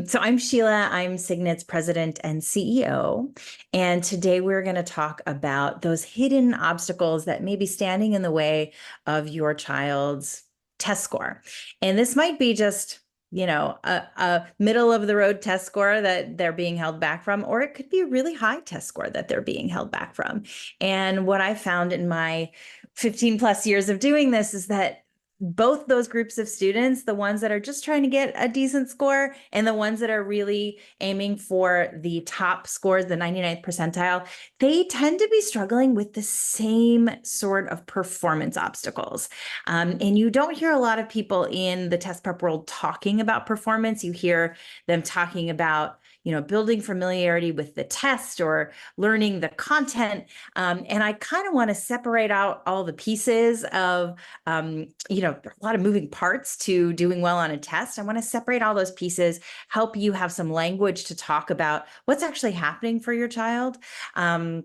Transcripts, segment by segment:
So I'm Sheila, I'm Signet's president and CEO. And today we're going to talk about those hidden obstacles that may be standing in the way of your child's test score. And this might be just, a middle of the road test score that they're being held back from, or it could be a really high test score that they're being held back from. And what I found in my 15 plus years of doing this is that both those groups of students, the ones that are just trying to get a decent score and the ones that are really aiming for the top scores, the 99th percentile, they tend to be struggling with the same sort of performance obstacles. And you don't hear a lot of people in the test prep world talking about performance. You hear them talking about building familiarity with the test or learning the content. And I kind of want to separate out all the pieces of, a lot of moving parts to doing well on a test. I want to separate all those pieces, help you have some language to talk about what's actually happening for your child. And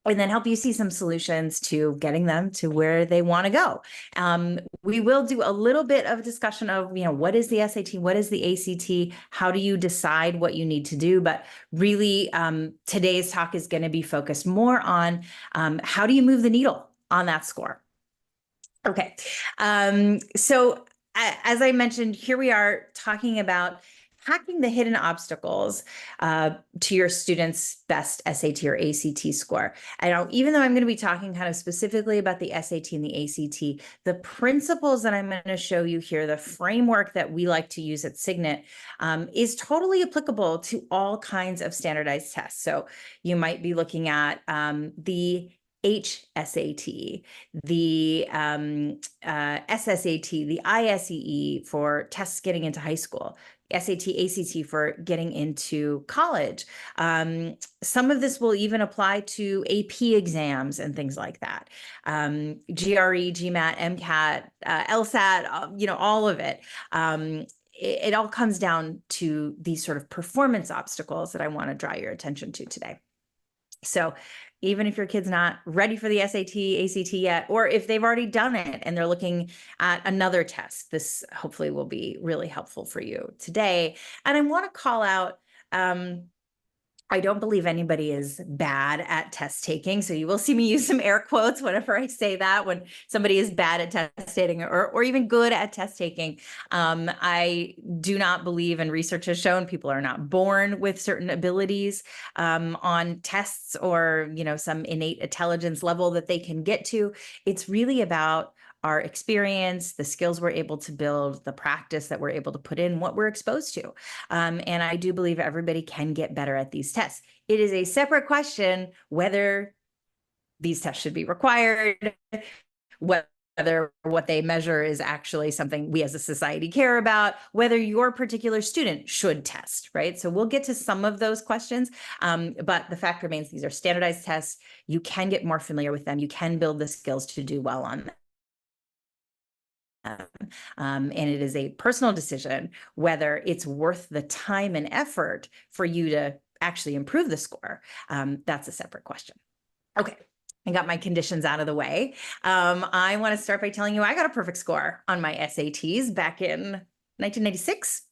then help you see some solutions to getting them to where they want to go. We will do a little bit of discussion of, what is the SAT? What is the ACT? How do you decide what you need to do? But really, today's talk is going to be focused more on how do you move the needle on that score? Okay. So as I mentioned, here we are talking about hacking the hidden obstacles to your student's best SAT or ACT score. Even though I'm going to be talking kind of specifically about the SAT and the ACT, the principles that I'm going to show you here, the framework that we like to use at Signet, is totally applicable to all kinds of standardized tests. So you might be looking at the HSAT, the SSAT, the ISEE for tests getting into high school, SAT, ACT for getting into college. Some of this will even apply to AP exams and things like that. GRE, GMAT, MCAT, LSAT, all of it. It all comes down to these sort of performance obstacles that I want to draw your attention to today. So even if your kid's not ready for the SAT, ACT yet, or if they've already done it and they're looking at another test, this hopefully will be really helpful for you today. And I want to call out, I don't believe anybody is bad at test taking. So you will see me use some air quotes whenever I say that, when somebody is bad at test taking or even good at test taking. I do not believe, and research has shown, people are not born with certain abilities on tests or, some innate intelligence level that they can get to. It's really about our experience, the skills we're able to build, the practice that we're able to put in, what we're exposed to. And I do believe everybody can get better at these tests. It is a separate question whether these tests should be required, whether what they measure is actually something we as a society care about, whether your particular student should test, right? So we'll get to some of those questions, but the fact remains these are standardized tests. You can get more familiar with them. You can build the skills to do well on them. And it is a personal decision whether it's worth the time and effort for you to actually improve the score. That's a separate question. Okay, I got my conditions out of the way. I want to start by telling you I got a perfect score on my SATs back in 1996.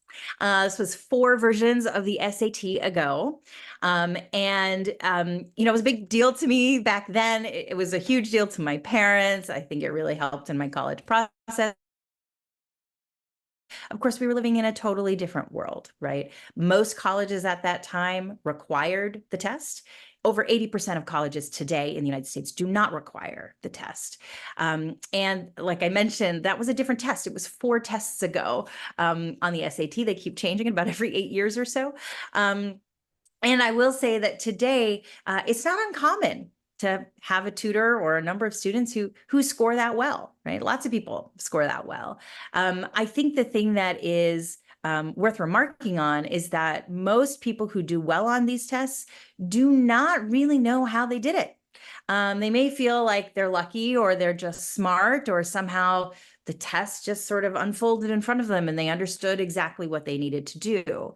This was 4 versions of the SAT ago. It was a big deal to me back then. It was a huge deal to my parents. I think it really helped in my college process. Of course, we were living in a totally different world, right? Most colleges at that time required the test. Over 80% of colleges today in the United States do not require the test. And like I mentioned, that was a different test. It was 4 tests ago on the SAT. They keep changing it about every 8 years or so. And I will say that today, it's not uncommon to have a tutor or a number of students who score that well, right? Lots of people score that well. I think the thing that is worth remarking on is that most people who do well on these tests do not really know how they did it. They may feel like they're lucky or they're just smart or somehow the test just sort of unfolded in front of them and they understood exactly what they needed to do.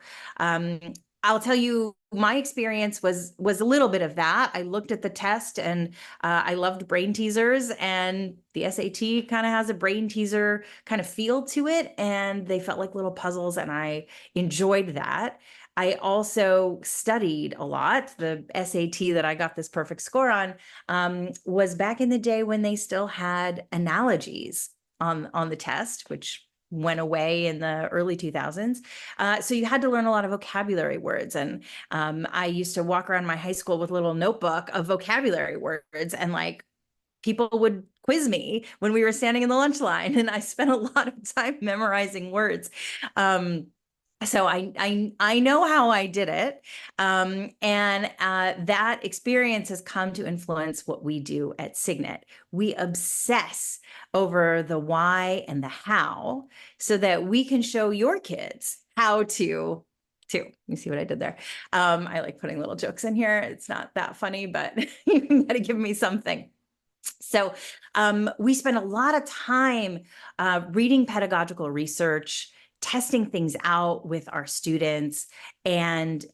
I'll tell you, my experience was a little bit of that. I looked at the test and I loved brain teasers, and the SAT kind of has a brain teaser kind of feel to it, and they felt like little puzzles, and I enjoyed that. I also studied a lot. The SAT that I got this perfect score on was back in the day when they still had analogies on the test, which went away in the early 2000s. So you had to learn a lot of vocabulary words. And I used to walk around my high school with a little notebook of vocabulary words, and like people would quiz me when we were standing in the lunch line, and I spent a lot of time memorizing words. So I know how I did it, and that experience has come to influence what we do at Signet. We obsess over the why and the how, so that we can show your kids how to. You see what I did there? I like putting little jokes in here. It's not that funny, but you got to give me something. So we spend a lot of time reading pedagogical research, testing things out with our students, and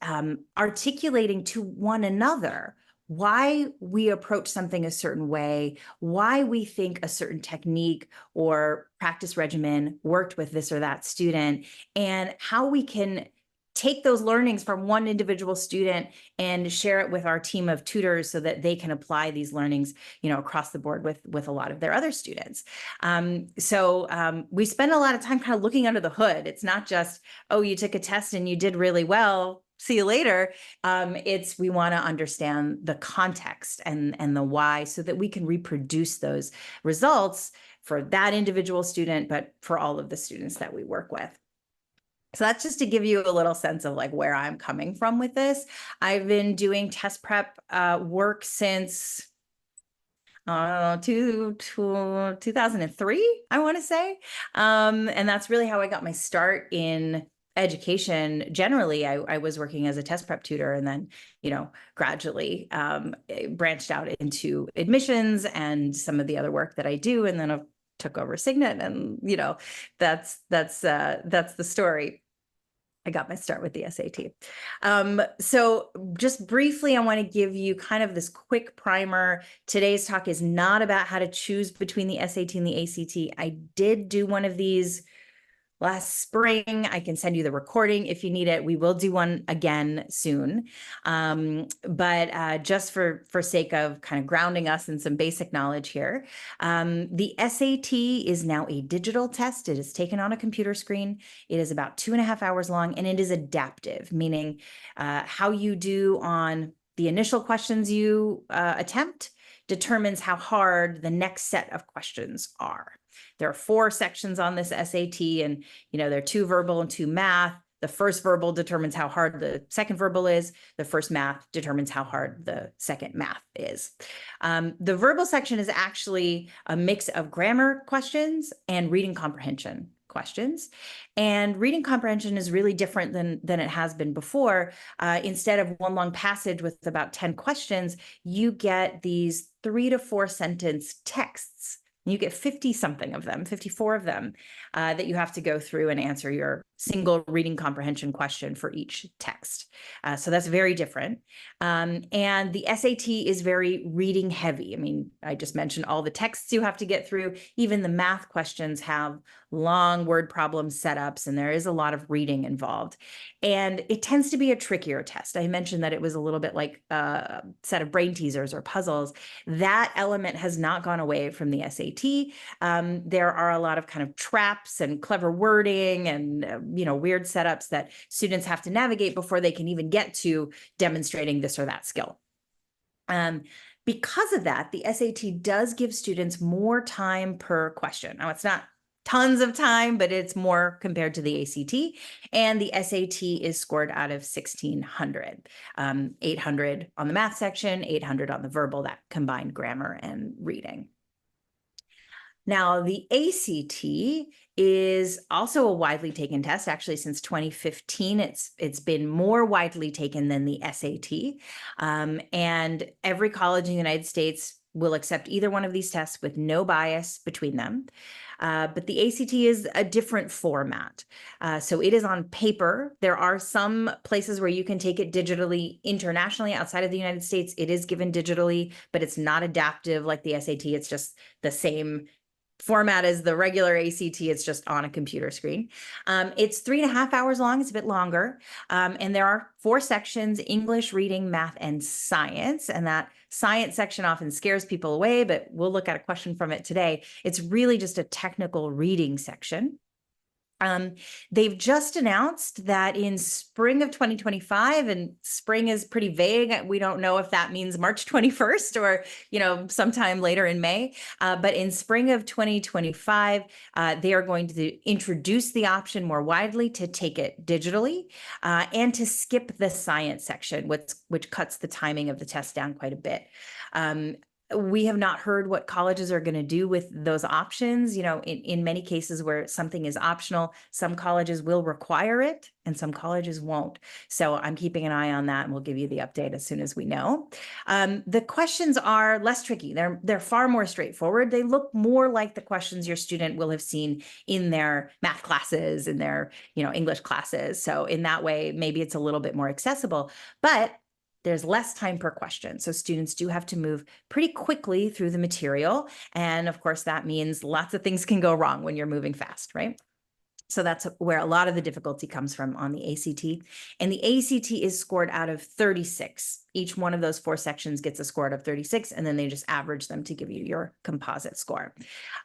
articulating to one another why we approach something a certain way, why we think a certain technique or practice regimen worked with this or that student, and how we can take those learnings from one individual student and share it with our team of tutors so that they can apply these learnings, across the board with a lot of their other students. So we spend a lot of time kind of looking under the hood. It's not just, oh, you took a test and you did really well, see you later. We want to understand the context and the why, so that we can reproduce those results for that individual student, but for all of the students that we work with. So that's just to give you a little sense of like where I'm coming from with this. I've been doing test prep work since 2003, I want to say. And that's really how I got my start in education. Generally, I was working as a test prep tutor, and then, gradually branched out into admissions and some of the other work that I do. And then I took over Signet, and, that's the story. I got my start with the SAT. So just briefly, I want to give you kind of this quick primer. Today's talk is not about how to choose between the SAT and the ACT. I did do one of these last spring. I can send you the recording if you need it. We will do one again soon. But just for sake of kind of grounding us in some basic knowledge here, the SAT is now a digital test. It is taken on a computer screen. It is about 2.5 hours long, and it is adaptive, meaning how you do on the initial questions you attempt determines how hard the next set of questions are. There are 4 sections on this SAT, and there are 2 verbal and 2 math. The first verbal determines how hard the second verbal is. The first math determines how hard the second math is. The verbal section is actually a mix of grammar questions and reading comprehension questions. And reading comprehension is really different than it has been before. Instead of one long passage with about 10 questions, you get these 3 to 4 sentence texts. You get 50 something of them, 54 of them, that you have to go through and answer your single reading comprehension question for each text. So that's very different. And the SAT is very reading heavy. I mean, I just mentioned all the texts you have to get through. Even the math questions have long word problem setups, and there is a lot of reading involved. And it tends to be a trickier test. I mentioned that it was a little bit like a set of brain teasers or puzzles. That element has not gone away from the SAT. There are a lot of kind of traps and clever wording and weird setups that students have to navigate before they can even get to demonstrating this or that skill. Because of that, the SAT does give students more time per question. Now, it's not tons of time, but it's more compared to the ACT. And the SAT is scored out of 1,600, 800 on the math section, 800 on the verbal, that combined grammar and reading. Now, the ACT is also a widely taken test. Actually, since 2015, it's been more widely taken than the SAT. And every college in the United States will accept either one of these tests with no bias between them. But the ACT is a different format. So it is on paper. There are some places where you can take it digitally internationally. Outside of the United States, it is given digitally, but it's not adaptive like the SAT. It's just the same format as the regular ACT. It's just on a computer screen. It's 3.5 hours long. It's a bit longer. And there are 4 sections: English, reading, math, and science. And that science section often scares people away, but we'll look at a question from it today. It's really just a technical reading section. They've just announced that in spring of 2025, and spring is pretty vague. We don't know if that means March 21st or, sometime later in May. But in spring of 2025, they are going to introduce the option more widely to take it digitally and to skip the science section, which cuts the timing of the test down quite a bit. We have not heard what colleges are going to do with those options. In many cases where something is optional, some colleges will require it and some colleges won't. So I'm keeping an eye on that, and we'll give you the update as soon as we know. The questions are less tricky. They're far more straightforward. They look more like the questions your student will have seen in their math classes, in their, English classes. So in that way, maybe it's a little bit more accessible, but there's less time per question. So students do have to move pretty quickly through the material. And of course, that means lots of things can go wrong when you're moving fast, right? So that's where a lot of the difficulty comes from on the ACT. And the ACT is scored out of 36. Each one of those 4 sections gets a score out of 36, and then they just average them to give you your composite score.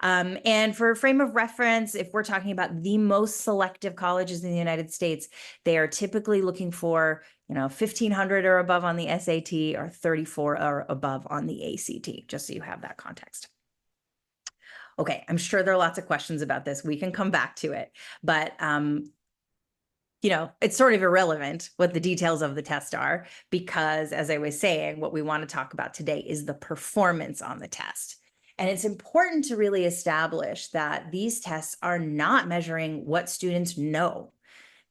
And for a frame of reference, if we're talking about the most selective colleges in the United States, they are typically looking for 1,500 or above on the SAT or 34 or above on the ACT, just so you have that context. Okay, I'm sure there are lots of questions about this. We can come back to it, but it's sort of irrelevant what the details of the test are, because as I was saying, what we want to talk about today is the performance on the test. And it's important to really establish that these tests are not measuring what students know.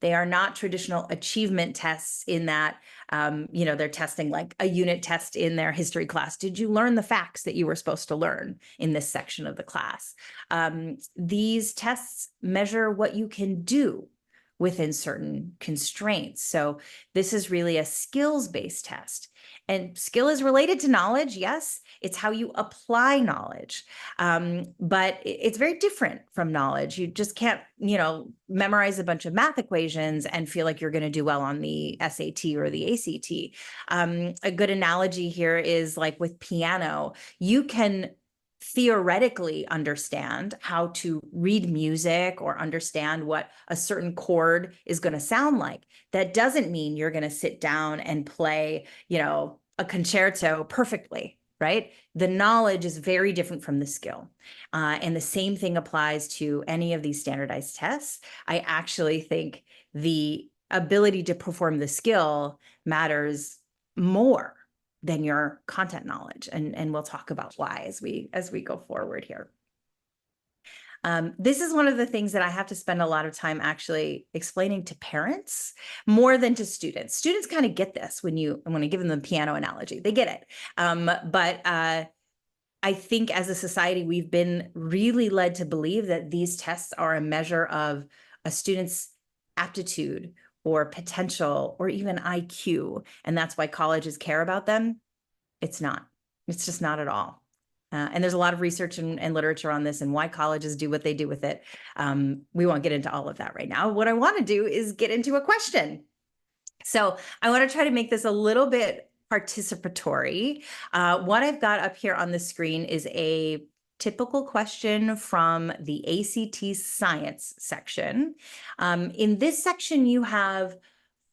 They are not traditional achievement tests in that, they're testing like a unit test in their history class. Did you learn the facts that you were supposed to learn in this section of the class? These tests measure what you can do within certain constraints. So this is really a skills-based test. And skill is related to knowledge, yes. It's how you apply knowledge. But it's very different from knowledge. You just can't, memorize a bunch of math equations and feel like you're going to do well on the SAT or the ACT. A good analogy here is like with piano. You can theoretically understand how to read music or understand what a certain chord is going to sound like. That doesn't mean you're going to sit down and play, a concerto perfectly, right? The knowledge is very different from the skill. And the same thing applies to any of these standardized tests. I actually think the ability to perform the skill matters more than your content knowledge. And we'll talk about why as we go forward here. This is one of the things that I have to spend a lot of time actually explaining to parents more than to students. Students kind of get this when I give them the piano analogy, they get it. But I think as a society, we've been really led to believe that these tests are a measure of a student's aptitude or potential or even IQ. And that's why colleges care about them. It's not. It's just not at all. And there's a lot of research and literature on this and why colleges do what they do with it. We won't get into all of that right now. What I want to do is get into a question. So I want to try to make this a little bit participatory. What I've got up here on the screen is a typical question from the ACT science section. In this section, you have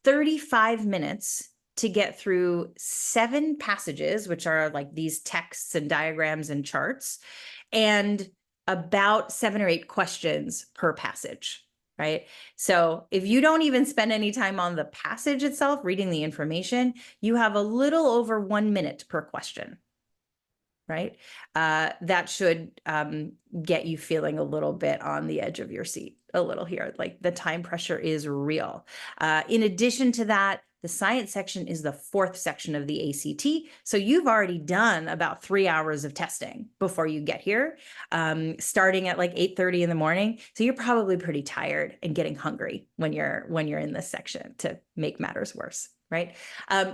35 minutes to get through 7 passages, which are like these texts and diagrams and charts, and about 7 or 8 questions per passage, right? So if you don't even spend any time on the passage itself, reading the information, you have a little over 1 minute per question, right? That should get you feeling a little bit on the edge of your seat a little here. Like the time pressure is real. In addition to that, The science section is the fourth section of the ACT. So you've already done about 3 hours of testing before you get here, starting at like 8:30 in the morning. So you're probably pretty tired and getting hungry when you're in this section, to make matters worse. Right.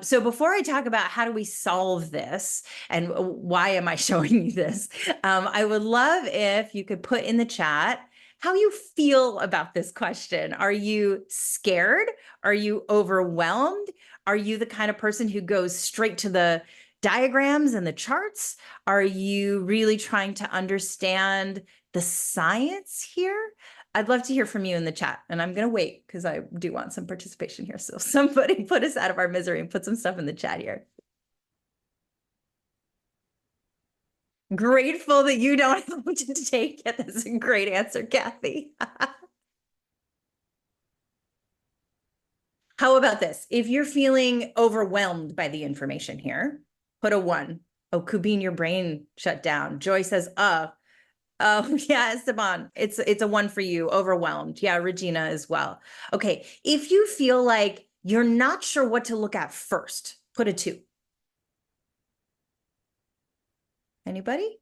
So before I talk about how do we solve this and why am I showing you this, I would love if you could put in the chat how you feel about this question. Are you scared? Are you overwhelmed? Are you the kind of person who goes straight to the diagrams and the charts? Are you really trying to understand the science here? I'd love to hear from you in the chat, and I'm going to wait because I do want some participation here. So somebody put us out of our misery and put some stuff in the chat here. Grateful that you don't have to take it. That's a great answer, Kathy. How about this? If you're feeling overwhelmed by the information here, put a 1. Oh, Kubin, your brain shut down. Joy says, oh, yeah, Esteban, it's a 1 for you, overwhelmed. Yeah, Regina as well. Okay, if you feel like you're not sure what to look at first, put a 2. Anybody?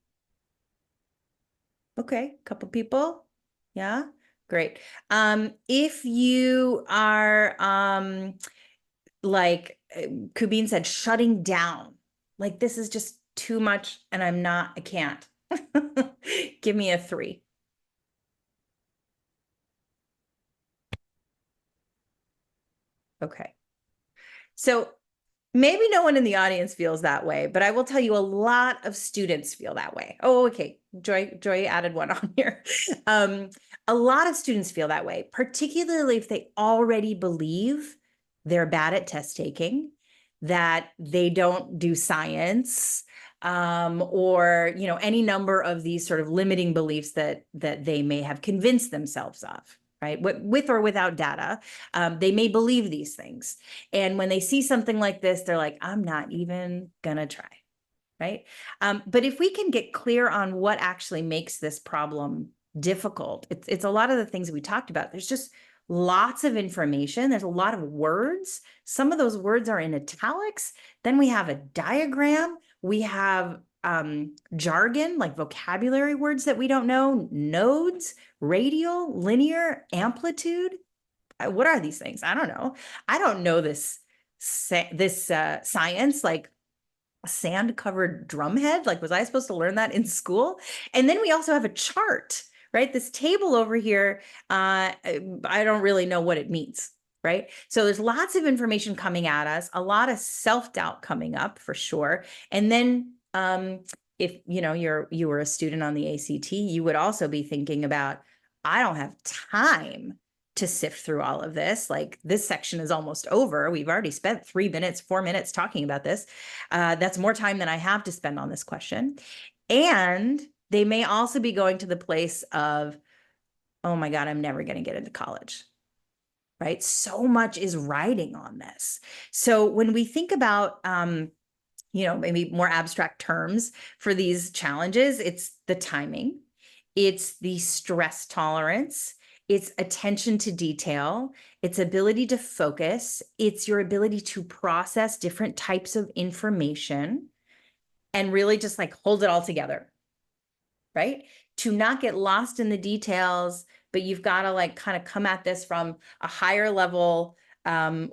Okay, a couple people. Yeah, great. If you are like Kubin said, shutting down, like this is just too much and I can't. Give me a 3. Okay. So maybe no one in the audience feels that way, but I will tell you a lot of students feel that way. Oh, okay. Joy added 1 on here. A lot of students feel that way, particularly if they already believe they're bad at test taking, that they don't do science, or any number of these sort of limiting beliefs that they may have convinced themselves of. Right, with or without data, they may believe these things. And when they see something like this, they're like, I'm not even gonna try, right? But if we can get clear on what actually makes this problem difficult, it's a lot of the things we talked about. There's just lots of information. There's a lot of words. Some of those words are in italics. Then we have a diagram. We have jargon, like vocabulary words that we don't know, nodes, radial, linear, amplitude. What are these things? I don't know. I don't know this science, like a sand-covered drumhead. Like, was I supposed to learn that in school? And then we also have a chart, right? This table over here, I don't really know what it means, right? So there's lots of information coming at us, a lot of self-doubt coming up for sure. And then if you were a student on the ACT, you would also be thinking about, I don't have time to sift through all of this. Like, this section is almost over. We've already spent 3 minutes, 4 minutes talking about this. That's more time than I have to spend on this question. And they may also be going to the place of, oh my God, I'm never going to get into college. Right? So much is riding on this. So when we think about, maybe more abstract terms for these challenges, it's the timing, it's the stress tolerance, it's attention to detail, it's ability to focus, it's your ability to process different types of information and really just like hold it all together, right? To not get lost in the details, but you've got to like kind of come at this from a higher level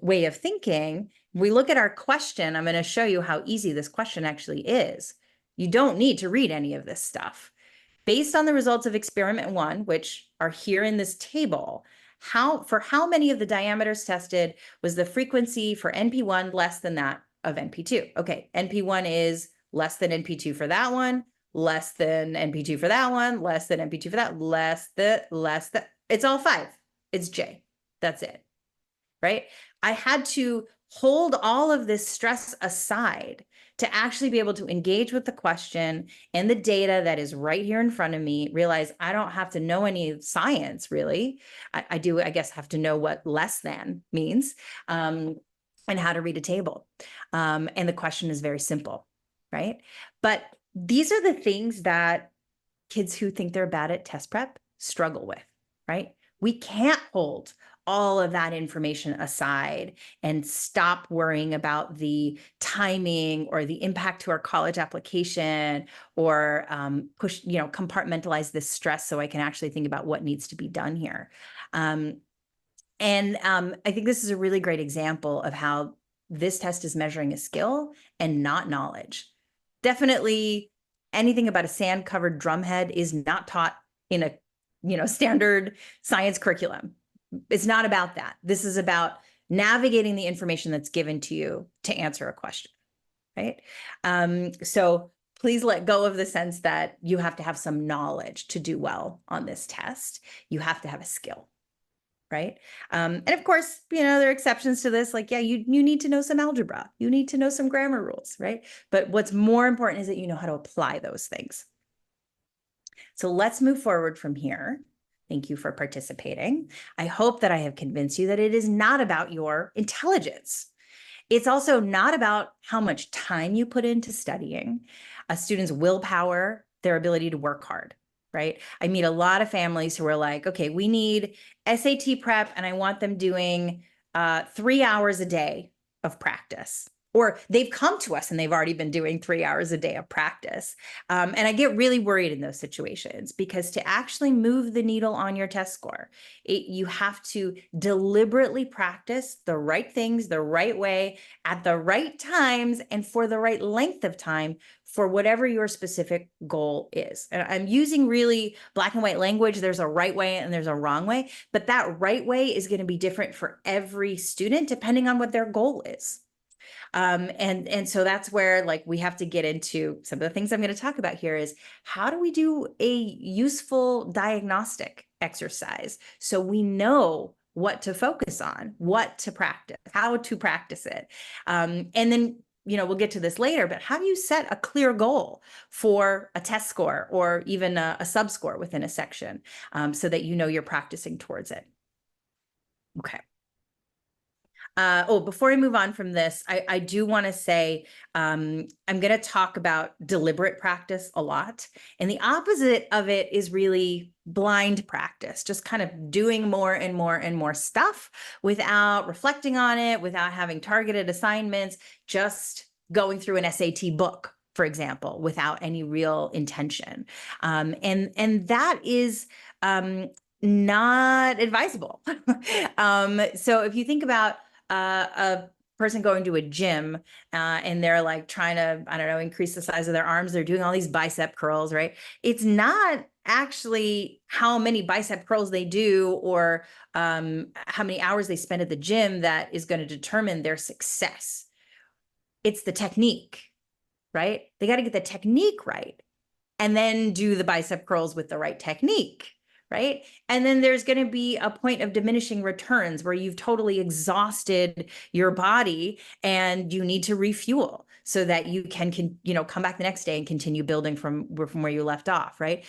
way of thinking. We look at our question. I'm going to show you how easy this question actually is. You don't need to read any of this stuff. Based on the results of experiment 1, which are here in this table, for how many of the diameters tested was the frequency for NP1 less than that of NP2? Okay, NP1 is less than NP2 for that one, less than NP2 for that one, less than NP2 for that, less than, it's all 5. It's J. That's it, right? I had to hold all of this stress aside to actually be able to engage with the question and the data that is right here in front of me, realize I don't have to know any science, really. I do, I guess, have to know what less than means, and how to read a table. And the question is very simple, right? But these are the things that kids who think they're bad at test prep struggle with, right? We can't hold all of that information aside and stop worrying about the timing or the impact to our college application, or compartmentalize this stress so I can actually think about what needs to be done here. I think this is a really great example of how this test is measuring a skill and not knowledge. Definitely anything about a sand-covered drumhead is not taught in a standard science curriculum. It's not about that. This is about navigating the information that's given to you to answer a question, right? So please let go of the sense that you have to have some knowledge to do well on this test. You have to have a skill, right? And of course, there are exceptions to this. Like, yeah, you need to know some algebra. You need to know some grammar rules, right? But what's more important is that you know how to apply those things. So let's move forward from here. Thank you for participating. I hope that I have convinced you that it is not about your intelligence. It's also not about how much time you put into studying, a student's willpower, their ability to work hard, right? I meet a lot of families who are like, okay, we need SAT prep, and I want them doing 3 hours a day of practice. Or they've come to us and they've already been doing 3 hours a day of practice. And I get really worried in those situations, because to actually move the needle on your test score, you have to deliberately practice the right things the right way at the right times and for the right length of time for whatever your specific goal is. And I'm using really black and white language. There's a right way and there's a wrong way, but that right way is going to be different for every student depending on what their goal is. And so that's where, like, we have to get into some of the things I'm going to talk about here is how do we do a useful diagnostic exercise so we know what to focus on, what to practice, how to practice it. And then, we'll get to this later, but how do you set a clear goal for a test score or even a sub-score within a section, so that you're practicing towards it? Okay. Before I move on from this, I do want to say I'm going to talk about deliberate practice a lot. And the opposite of it is really blind practice, just kind of doing more and more and more stuff without reflecting on it, without having targeted assignments, just going through an SAT book, for example, without any real intention. And that is not advisable. So if you think about a person going to a gym and they're like trying to, I don't know, increase the size of their arms, they're doing all these bicep curls, right? It's not actually how many bicep curls they do or how many hours they spend at the gym that is going to determine their success. It's the technique, right? They got to get the technique right and then do the bicep curls with the right technique, right? And then there's going to be a point of diminishing returns where you've totally exhausted your body and you need to refuel so that you can come back the next day and continue building from where you left off, right?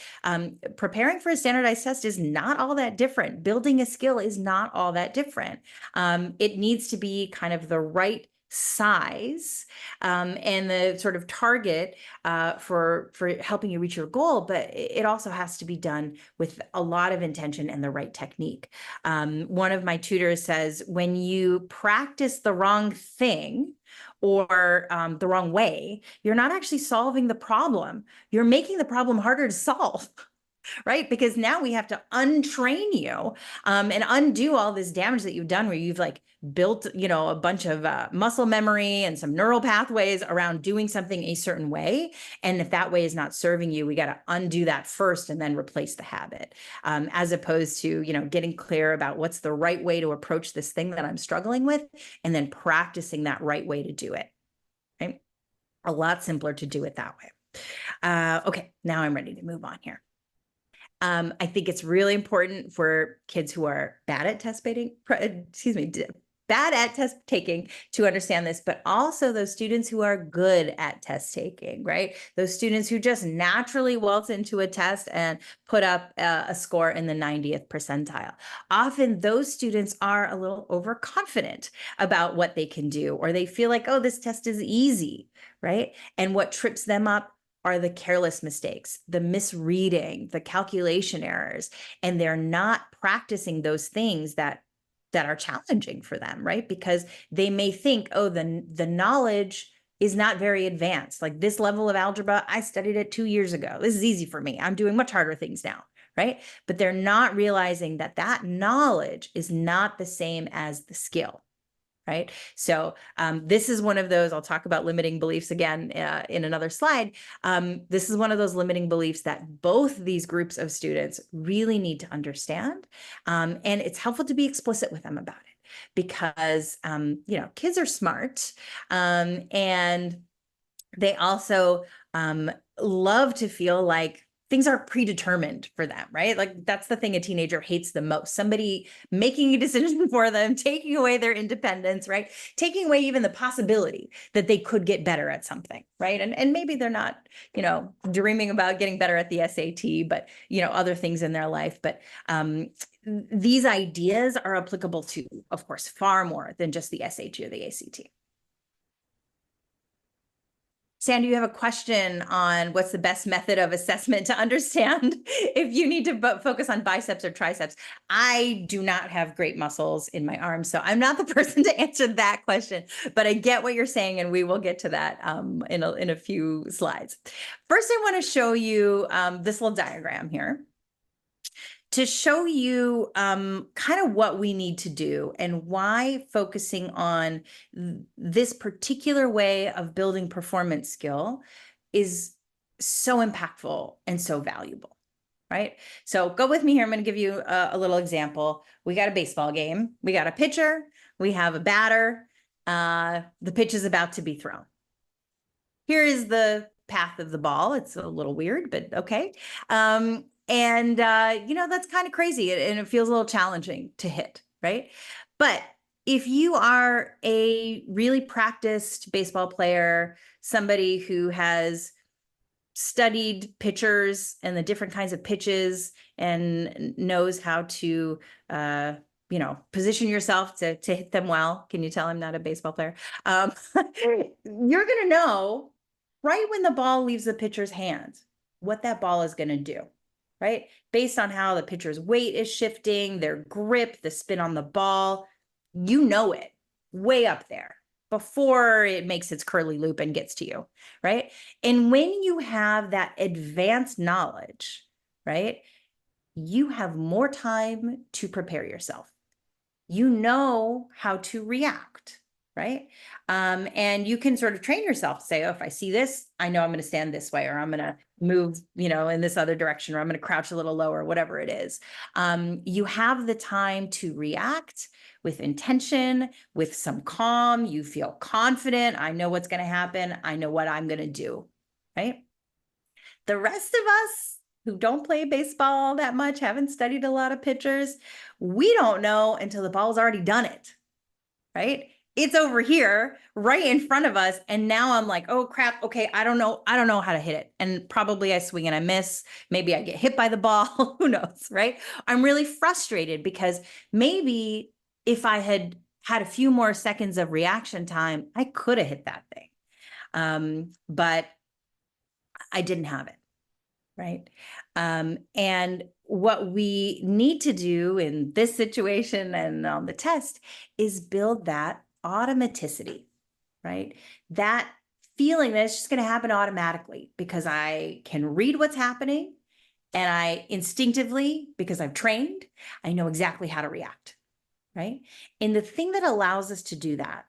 Preparing for a standardized test is not all that different. Building a skill is not all that different. It needs to be kind of the right size and the sort of target for helping you reach your goal, but it also has to be done with a lot of intention and the right technique. One of my tutors says, when you practice the wrong thing or the wrong way, you're not actually solving the problem. You're making the problem harder to solve. Right? Because now we have to untrain you and undo all this damage that you've done where you've like built, a bunch of muscle memory and some neural pathways around doing something a certain way. And if that way is not serving you, we got to undo that first and then replace the habit, as opposed to, getting clear about what's the right way to approach this thing that I'm struggling with and then practicing that right way to do it. Right? A lot simpler to do it that way. Okay, now I'm ready to move on here. I think it's really important for kids who are bad at test taking to understand this, but also those students who are good at test taking, right? Those students who just naturally waltz into a test and put up a score in the 90th percentile. Often those students are a little overconfident about what they can do, or they feel like, oh, this test is easy, right? And what trips them up are the careless mistakes, the misreading, the calculation errors, and they're not practicing those things that that are challenging for them, right? Because they may think, oh, the knowledge is not very advanced. Like this level of algebra, I studied it 2 years ago. This is easy for me. I'm doing much harder things now, right? But they're not realizing that that knowledge is not the same as the skill. Right. So this is one of those, I'll talk about limiting beliefs again in another slide. This is one of those limiting beliefs that both these groups of students really need to understand. And it's helpful to be explicit with them about it because, kids are smart and they also love to feel like things are predetermined for them, right? Like that's the thing a teenager hates the most. Somebody making a decision for them, taking away their independence, right? Taking away even the possibility that they could get better at something, right? And maybe they're not, dreaming about getting better at the SAT, but, other things in their life. But these ideas are applicable to, of course, far more than just the SAT or the ACT. Sandy, you have a question on what's the best method of assessment to understand if you need to focus on biceps or triceps. I do not have great muscles in my arms, so I'm not the person to answer that question, but I get what you're saying, and we will get to that in a few slides. First, I want to show you this little diagram here to show you kind of what we need to do and why focusing on this particular way of building performance skill is so impactful and so valuable, right? So go with me here. I'm going to give you a little example. We got a baseball game. We got a pitcher. We have a batter. The pitch is about to be thrown. Here is the path of the ball. It's a little weird, but okay. That's kind of crazy and it feels a little challenging to hit, right? But if you are a really practiced baseball player, somebody who has studied pitchers and the different kinds of pitches and knows how to, position yourself to hit them well. Can you tell I'm not a baseball player? You're going to know right when the ball leaves the pitcher's hands what that ball is going to do. Right? Based on how the pitcher's weight is shifting, their grip, the spin on the ball, you know it way up there before it makes its curly loop and gets to you, right? And when you have that advanced knowledge, right, you have more time to prepare yourself. You know how to react, right? And you can sort of train yourself to say, oh, if I see this, I know I'm going to stand this way, or I'm going to move, in this other direction, or I'm going to crouch a little lower, whatever it is. You have the time to react with intention, with some calm. You feel confident. I know what's going to happen. I know what I'm going to do, right? The rest of us who don't play baseball that much, haven't studied a lot of pitchers, we don't know until the ball's already done it, right? It's over here right in front of us. And now I'm like, oh crap. Okay. I don't know how to hit it. And probably I swing and I miss. Maybe I get hit by the ball. Who knows? Right. I'm really frustrated because maybe if I had had a few more seconds of reaction time, I could have hit that thing. But I didn't have it. Right. And what we need to do in this situation and on the test is build that automaticity, right? That feeling that it's just going to happen automatically because I can read what's happening and I instinctively, because I've trained, I know exactly how to react, right? And the thing that allows us to do that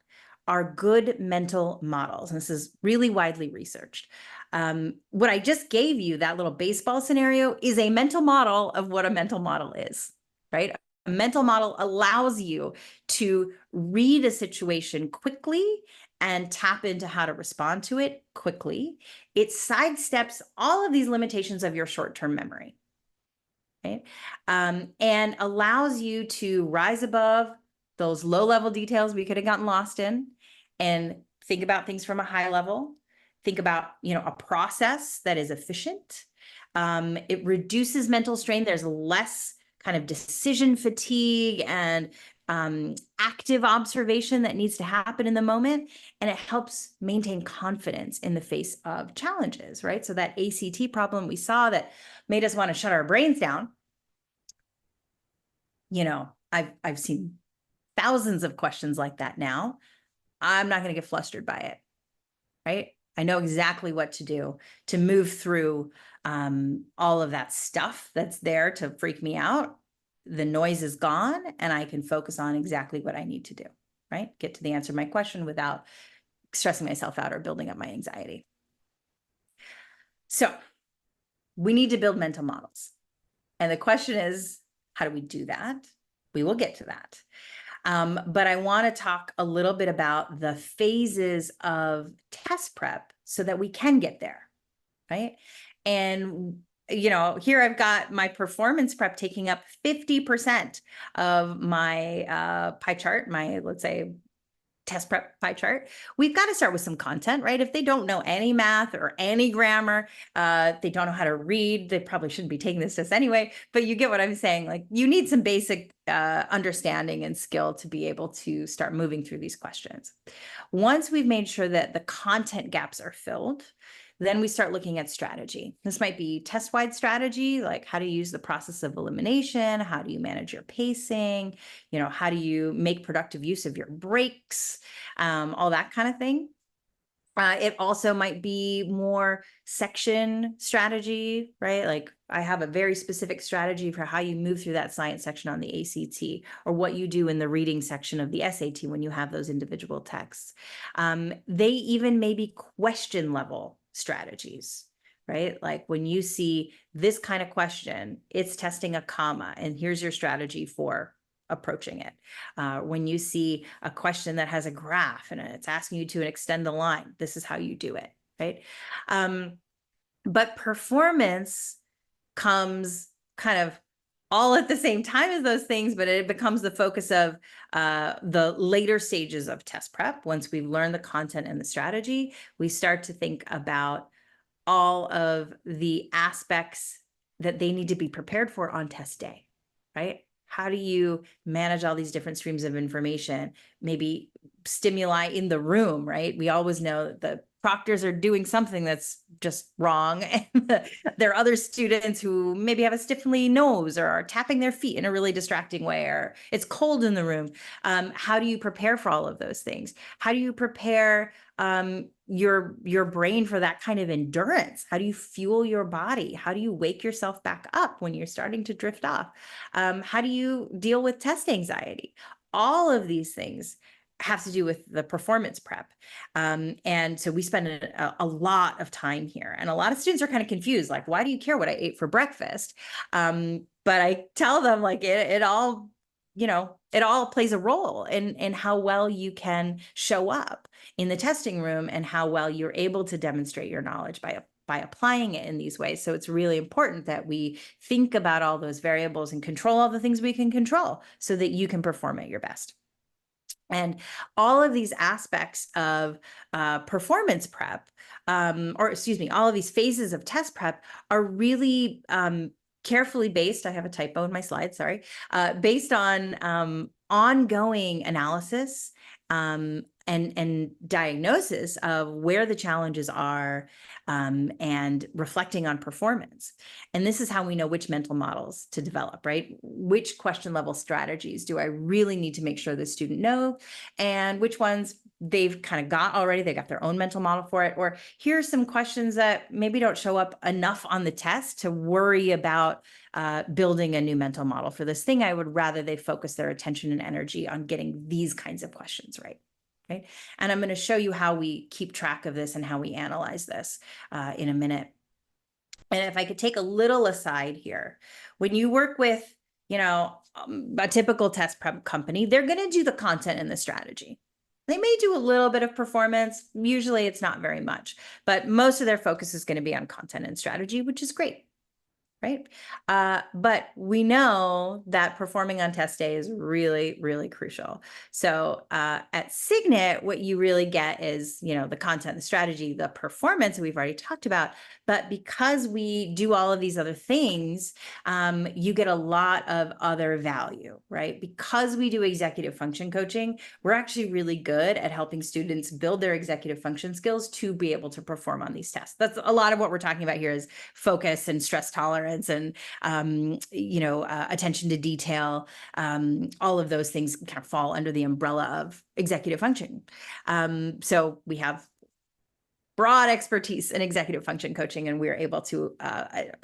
are good mental models. And this is really widely researched. What I just gave you, that little baseball scenario, is a mental model of what a mental model is, right? A mental model allows you to read a situation quickly and tap into how to respond to it quickly. It sidesteps all of these limitations of your short-term memory, right? And allows you to rise above those low-level details we could have gotten lost in and think about things from a high level. Think about, a process that is efficient. It reduces mental strain. There's less kind of decision fatigue and active observation that needs to happen in the moment. And it helps maintain confidence in the face of challenges, right? So that ACT problem we saw that made us want to shut our brains down, I've seen thousands of questions like that now. I'm not going to get flustered by it, right? I know exactly what to do to move through all of that stuff that's there to freak me out. The noise is gone, and I can focus on exactly what I need to do, right? Get to the answer to my question without stressing myself out or building up my anxiety. So we need to build mental models. And the question is, how do we do that? We will get to that. But I want to talk a little bit about the phases of test prep so that we can get there, right? And, here I've got my performance prep taking up 50% of my pie chart, my, let's say, test prep pie chart. We've got to start with some content, right? If they don't know any math or any grammar, they don't know how to read, they probably shouldn't be taking this test anyway, but you get what I'm saying. Like, you need some basic understanding and skill to be able to start moving through these questions. Once we've made sure that the content gaps are filled, then we start looking at strategy. This might be test-wide strategy, like how to use the process of elimination, how do you manage your pacing, how do you make productive use of your breaks, all that kind of thing. It also might be more section strategy, right? Like, I have a very specific strategy for how you move through that science section on the ACT, or what you do in the reading section of the SAT when you have those individual texts. They even may be question level strategies, right? Like, when you see this kind of question, it's testing a comma, and here's your strategy for approaching it. When you see a question that has a graph and it's asking you to extend the line, this is how you do it, right? But performance comes kind of all at the same time as those things, but it becomes the focus of the later stages of test prep. Once we've learned the content and the strategy, we start to think about all of the aspects that they need to be prepared for on test day, right? How do you manage all these different streams of information? Maybe stimuli in the room, right? We always know that the proctors are doing something that's just wrong. And there are other students who maybe have a stiffly nose or are tapping their feet in a really distracting way, or it's cold in the room. How do you prepare for all of those things? How do you prepare your brain for that kind of endurance? How do you fuel your body? How do you wake yourself back up when you're starting to drift off? How do you deal with test anxiety? All of these things have to do with the performance prep. And so we spend a lot of time here, and a lot of students are kind of confused. Like, why do you care what I ate for breakfast? But I tell them, like, it all, it all plays a role in how well you can show up in the testing room and how well you're able to demonstrate your knowledge by applying it in these ways. So it's really important that we think about all those variables and control all the things we can control so that you can perform at your best. And all of these aspects of performance prep, all of these phases of test prep are really carefully based. I have a typo in my slide, sorry. Based on ongoing analysis and diagnosis of where the challenges are, and reflecting on performance. And this is how we know which mental models to develop, right? Which question level strategies do I really need to make sure the student know, and which ones they've kind of got already, they got their own mental model for it, or here's some questions that maybe don't show up enough on the test to worry about building a new mental model for this thing. I would rather they focus their attention and energy on getting these kinds of questions right. Right. And I'm going to show you how we keep track of this and how we analyze this in a minute. And if I could take a little aside here, when you work with, a typical test prep company, they're going to do the content and the strategy. They may do a little bit of performance. Usually it's not very much, but most of their focus is going to be on content and strategy, which is great. Right. But we know that performing on test day is really, really crucial. So at Signet, what you really get is, the content, the strategy, the performance that we've already talked about. But because we do all of these other things, you get a lot of other value, right? Because we do executive function coaching, we're actually really good at helping students build their executive function skills to be able to perform on these tests. That's a lot of what we're talking about here is focus and stress tolerance tolerance and, attention to detail. All of those things kind of fall under the umbrella of executive function. So we have broad expertise in executive function coaching, and we're able to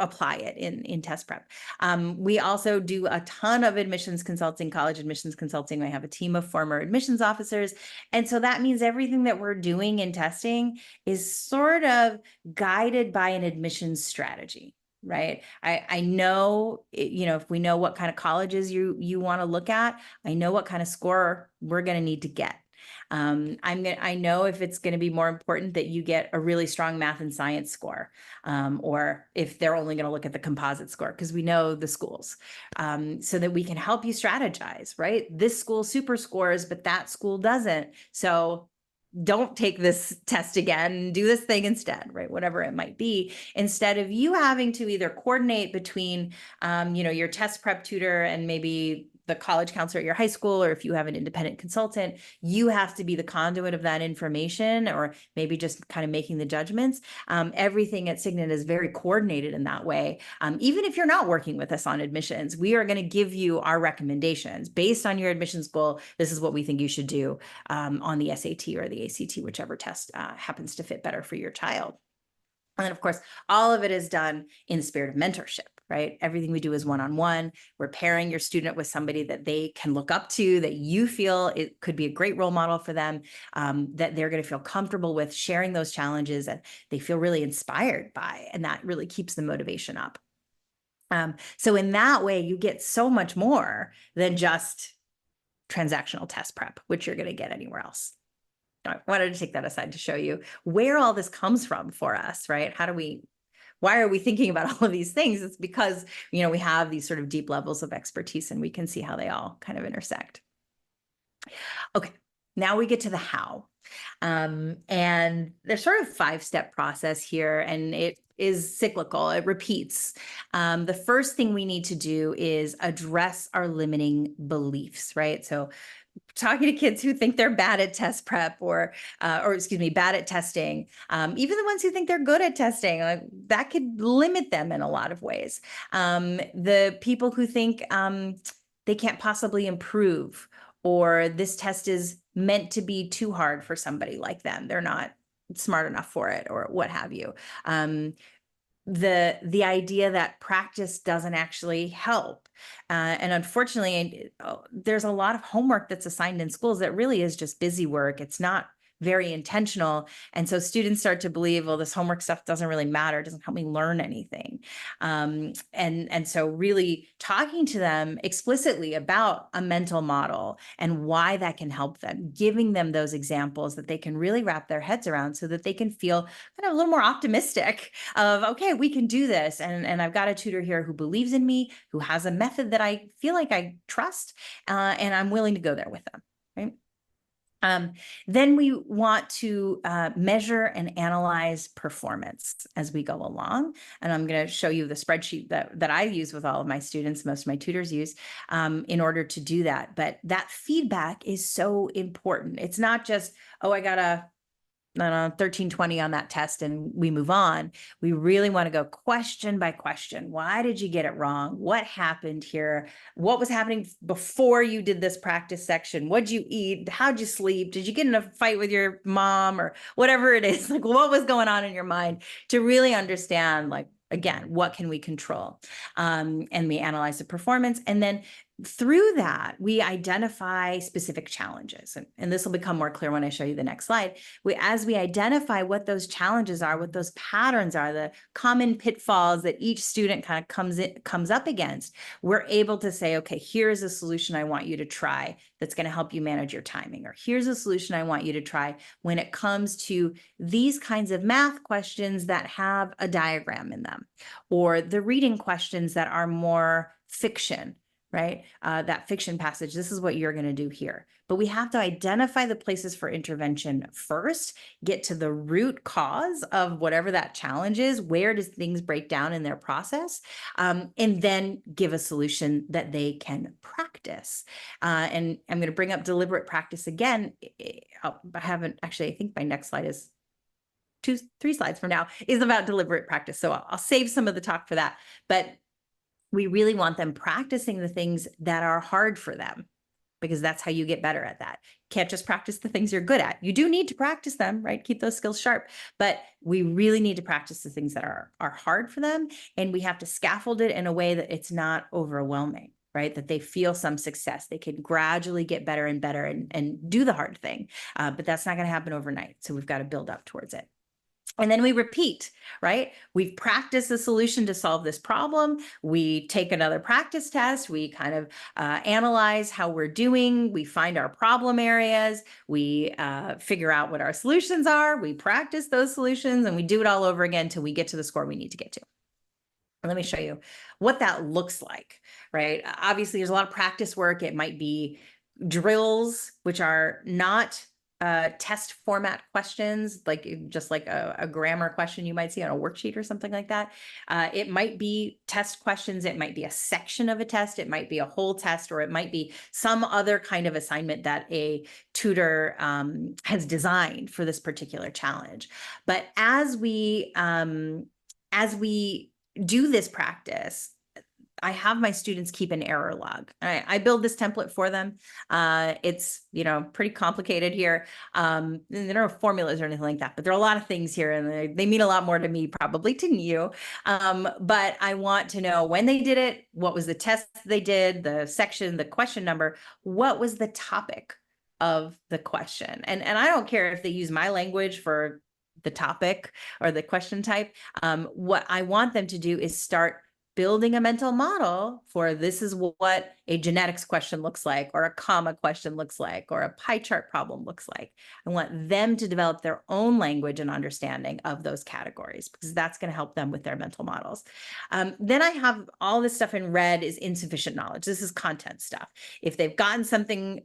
apply it in test prep. We also do a ton of admissions consulting, college admissions consulting. I have a team of former admissions officers. And so that means everything that we're doing in testing is sort of guided by an admissions strategy. Right. I know, if we know what kind of colleges you want to look at, I know what kind of score we're going to need to get. I know if it's going to be more important that you get a really strong math and science score, or if they're only going to look at the composite score, because we know the schools, so that we can help you strategize, right? This school super scores, but that school doesn't. So don't take this test again, do this thing instead, right? Whatever it might be, instead of you having to either coordinate between, your test prep tutor and maybe the college counselor at your high school, or if you have an independent consultant, you have to be the conduit of that information, or maybe just kind of making the judgments. Everything at Signet is very coordinated in that way. Even if you're not working with us on admissions, we are going to give you our recommendations based on your admissions goal. This is what we think you should do on the SAT or the ACT, whichever test happens to fit better for your child. And then, of course, all of it is done in the spirit of mentorship, right? Everything we do is one-on-one. We're pairing your student with somebody that they can look up to, that you feel it could be a great role model for them, that they're going to feel comfortable with sharing those challenges and they feel really inspired by, and that really keeps the motivation up. So in that way, you get so much more than just transactional test prep, which you're going to get anywhere else. I wanted to take that aside to show you where all this comes from for us, right? Why are we thinking about all of these things? It's because, we have these sort of deep levels of expertise, and we can see how they all kind of intersect. Okay, now we get to the how. And there's sort of a 5-step process here, and it is cyclical. It repeats. The first thing we need to do is address our limiting beliefs, right? So talking to kids who think they're bad at test prep or bad at testing, even the ones who think they're good at testing, that could limit them in a lot of ways. The people who think they can't possibly improve, or this test is meant to be too hard for somebody like them. They're not smart enough for it, or what have you. The idea that practice doesn't actually help. And unfortunately, there's a lot of homework that's assigned in schools that really is just busy work. It's not very intentional. And so students start to believe, well, this homework stuff doesn't really matter. It doesn't help me learn anything. And so really talking to them explicitly about a mental model and why that can help them, giving them those examples that they can really wrap their heads around, so that they can feel kind of a little more optimistic of, okay, we can do this. And I've got a tutor here who believes in me, who has a method that I feel like I trust, and I'm willing to go there with them, right? Then we want to measure and analyze performance as we go along. And I'm going to show you the spreadsheet that I use with all of my students, most of my tutors use, in order to do that. But that feedback is so important. It's not just, oh, I got a 1320 on that test and we move on. We really want to go question by question. Why did you get it wrong? What happened here? What was happening before you did this practice section? What'd you eat? How'd you sleep? Did you get in a fight with your mom, or whatever it is? Like, what was going on in your mind, to really understand, like, again, what can we control? And we analyze the performance. And then through that, we identify specific challenges. And this will become more clear when I show you the next slide. As we identify what those challenges are, what those patterns are, the common pitfalls that each student kind of comes up against, we're able to say, okay, here's a solution I want you to try that's going to help you manage your timing. Or here's a solution I want you to try when it comes to these kinds of math questions that have a diagram in them, or the reading questions that are more fiction, right? That fiction passage, this is what you're going to do here. But we have to identify the places for intervention first, get to the root cause of whatever that challenge is. Where does things break down in their process? And then give a solution that they can practice. And I'm going to bring up deliberate practice again. I haven't actually, I think my next slide is 3 slides from now is about deliberate practice. So I'll save some of the talk for that. But we really want them practicing the things that are hard for them, because that's how you get better at that. Can't just practice the things you're good at. You do need to practice them, right? Keep those skills sharp, but we really need to practice the things that are hard for them. And we have to scaffold it in a way that it's not overwhelming, right? That they feel some success. They can gradually get better and better and do the hard thing. But that's not going to happen overnight. So we've got to build up towards it. And then we repeat, right? We've practiced the solution to solve this problem. We take another practice test. We kind of analyze how we're doing. We find our problem areas. We figure out what our solutions are. We practice those solutions, and we do it all over again until we get to the score we need to get to. And let me show you what that looks like, right? Obviously, there's a lot of practice work. It might be drills, which are not test format questions, like just like a grammar question you might see on a worksheet or something like that. It might be test questions. It might be a section of a test. It might be a whole test, or it might be some other kind of assignment that a tutor has designed for this particular challenge. But as we do this practice, I have my students keep an error log. I build this template for them. It's, pretty complicated here. There are formulas or anything like that, but there are a lot of things here, and they mean a lot more to me probably than you. But I want to know when they did it, what was the test they did, the section, the question number, what was the topic of the question. And I don't care if they use my language for the topic or the question type. What I want them to do is start building a mental model for this is what a genetics question looks like, or a comma question looks like, or a pie chart problem looks like. I want them to develop their own language and understanding of those categories, because that's going to help them with their mental models. Then I have all this stuff in red is insufficient knowledge. This is content stuff. If they've gotten something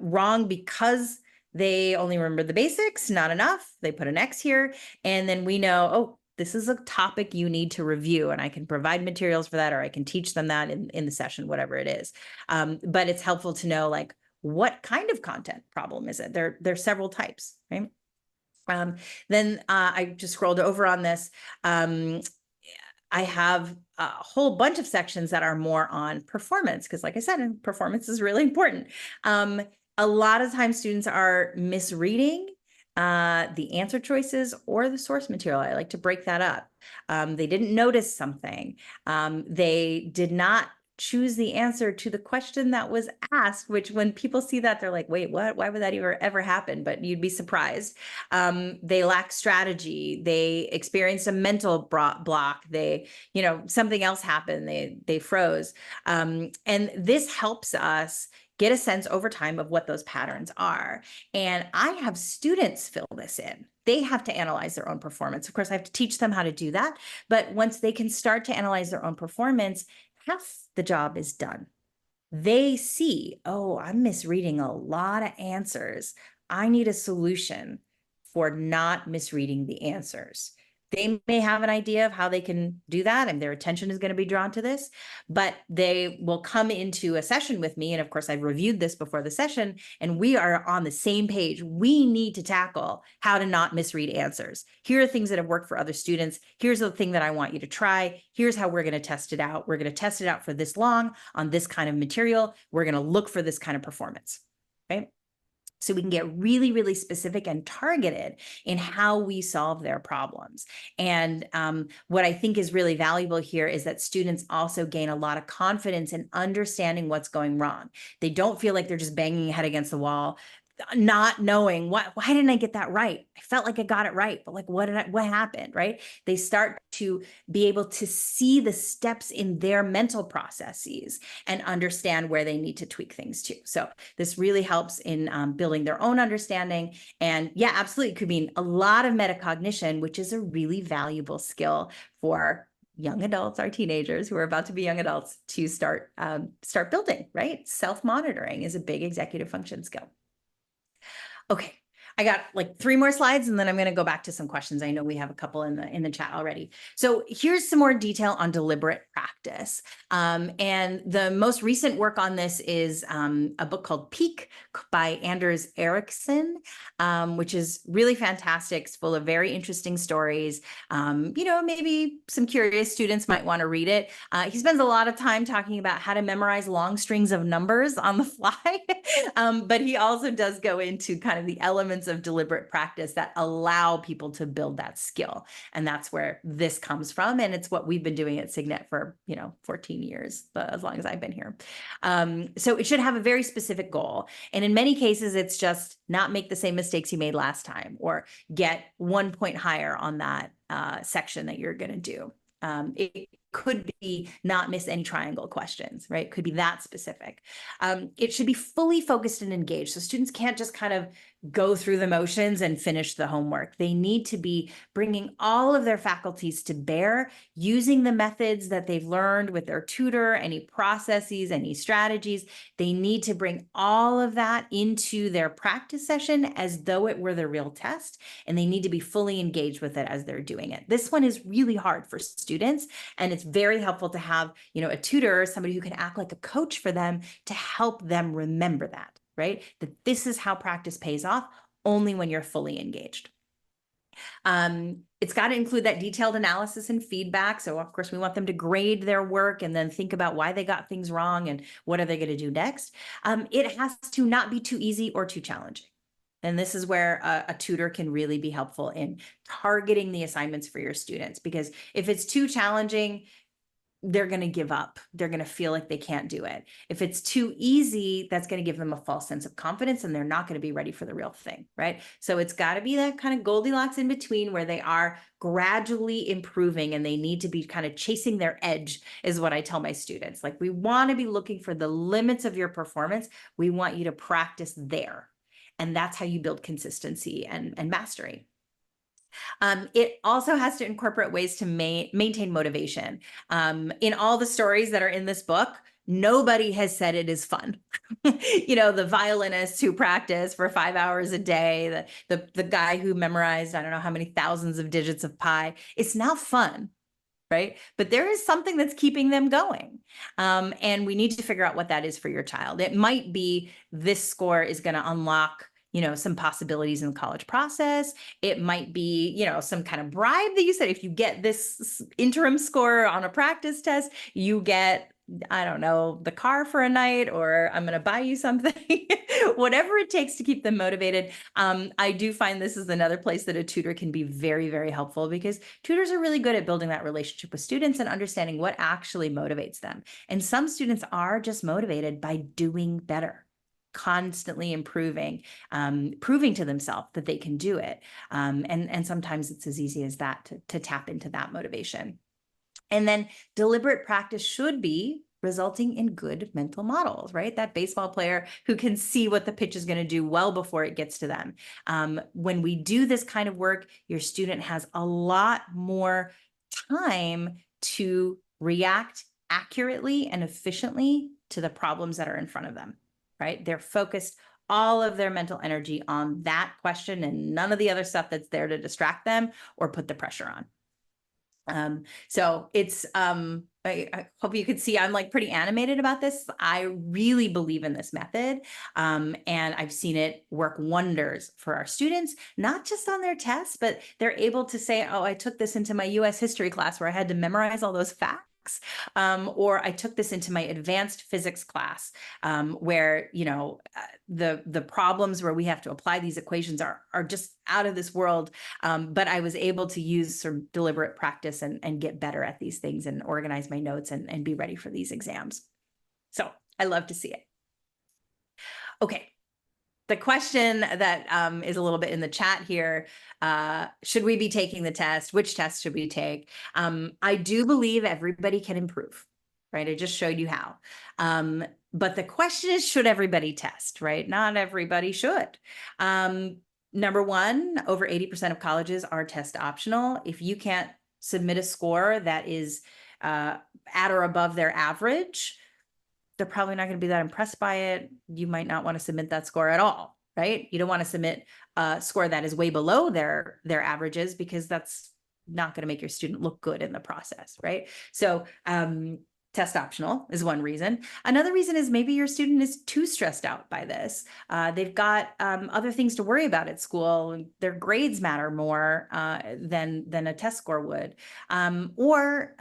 wrong because they only remember the basics, not enough, they put an X here, and then we know, oh, this is a topic you need to review, and I can provide materials for that, or I can teach them that in the session, whatever it is. But it's helpful to know, like, what kind of content problem is it? There's several types, right? Then I just scrolled over on this. I have a whole bunch of sections that are more on performance, because like I said, performance is really important. A lot of times students are misreading the answer choices or the source material. I like to break that up. They didn't notice something. They did not choose the answer to the question that was asked, which when people see that, they're like, wait, what? Why would that ever happen? But you'd be surprised. They lack strategy. They experienced a mental block. They, something else happened. They froze. And this helps us get a sense over time of what those patterns are. And I have students fill this in. They have to analyze their own performance. Of course, I have to teach them how to do that. But once they can start to analyze their own performance, half the job is done. They see, oh, I'm misreading a lot of answers. I need a solution for not misreading the answers. They may have an idea of how they can do that, and their attention is going to be drawn to this, but they will come into a session with me. And of course, I've reviewed this before the session, and we are on the same page. We need to tackle how to not misread answers. Here are things that have worked for other students. Here's the thing that I want you to try. Here's how we're going to test it out. We're going to test it out for this long on this kind of material. We're going to look for this kind of performance, right? So we can get really, really specific and targeted in how we solve their problems. And what I think is really valuable here is that students also gain a lot of confidence in understanding what's going wrong. They don't feel like they're just banging their head against the wall, not knowing why didn't I get that right? I felt like I got it right, but like, what happened, right? They start to be able to see the steps in their mental processes and understand where they need to tweak things too. So this really helps in building their own understanding. And yeah, absolutely, it could mean a lot of metacognition, which is a really valuable skill for young adults, our teenagers who are about to be young adults, to start building, right? Self-monitoring is a big executive function skill. Okay, I got like 3 more slides and then I'm going to go back to some questions. I know we have a couple in the chat already. So here's some more detail on deliberate practice. And the most recent work on this is a book called Peak by Anders Ericsson, which is really fantastic. It's full of very interesting stories. Maybe some curious students might want to read it. He spends a lot of time talking about how to memorize long strings of numbers on the fly, but he also does go into kind of the elements of deliberate practice that allow people to build that skill. And that's where this comes from. And it's what we've been doing at Signet for, 14 years, as long as I've been here. So it should have a very specific goal. And in many cases, it's just not make the same mistakes you made last time or get 1 point higher on that section that you're going to do. It could be not miss any triangle questions, right? It could be that specific. It should be fully focused and engaged. So students can't just kind of go through the motions and finish the homework. They need to be bringing all of their faculties to bear, using the methods that they've learned with their tutor, any processes, any strategies. They need to bring all of that into their practice session as though it were the real test, and they need to be fully engaged with it as they're doing it. This one is really hard for students, and it's very helpful to have, a tutor, somebody who can act like a coach for them to help them remember that, right? That this is how practice pays off only when you're fully engaged. It's got to include that detailed analysis and feedback. So of course we want them to grade their work and then think about why they got things wrong and what are they going to do next. It has to not be too easy or too challenging. And this is where a tutor can really be helpful in targeting the assignments for your students, because if it's too challenging, they're going to give up. They're going to feel like they can't do it. If it's too easy, that's going to give them a false sense of confidence and they're not going to be ready for the real thing, right? So it's got to be that kind of Goldilocks in between where they are gradually improving and they need to be kind of chasing their edge, is what I tell my students. Like, we want to be looking for the limits of your performance. We want you to practice there. And that's how you build consistency and mastery. It also has to incorporate ways to maintain motivation. In all the stories that are in this book, nobody has said it is fun. The violinist who practiced for 5 hours a day, the guy who memorized, I don't know how many thousands of digits of pi. It's not fun, right? But there is something that's keeping them going. And we need to figure out what that is for your child. It might be this score is going to unlock some possibilities in the college process. It might be, some kind of bribe that you said, if you get this interim score on a practice test, you get, I don't know, the car for a night, or I'm going to buy you something, whatever it takes to keep them motivated. I do find this is another place that a tutor can be very, very helpful, because tutors are really good at building that relationship with students and understanding what actually motivates them. And some students are just motivated by doing better, constantly improving, proving to themselves that they can do it. And sometimes it's as easy as that to tap into that motivation. And then deliberate practice should be resulting in good mental models, right? That baseball player who can see what the pitch is going to do well before it gets to them. When we do this kind of work, your student has a lot more time to react accurately and efficiently to the problems that are in front of them, right? They're focused all of their mental energy on that question and none of the other stuff that's there to distract them or put the pressure on. So it's, I hope you could see I'm like pretty animated about this. I really believe in this method. And I've seen it work wonders for our students, not just on their tests, but they're able to say, oh, I took this into my US history class where I had to memorize all those facts. Or I took this into my advanced physics class, where, the problems where we have to apply these equations are just out of this world. But I was able to use some deliberate practice and get better at these things and organize my notes and be ready for these exams. So I love to see it. Okay. The question that is a little bit in the chat here, should we be taking the test? Which test should we take? I do believe everybody can improve, right? I just showed you how. But the question is, should everybody test, right? Not everybody should. Number one, over 80% of colleges are test optional. If you can't submit a score that is at or above their average, they're probably not going to be that impressed by it. You might not want to submit that score at all, right? You don't want to submit a score that is way below their averages, because that's not going to make your student look good in the process, right? So test optional is one reason. Another reason is maybe your student is too stressed out by this. They've got other things to worry about at school. Their grades matter more than a test score would. Or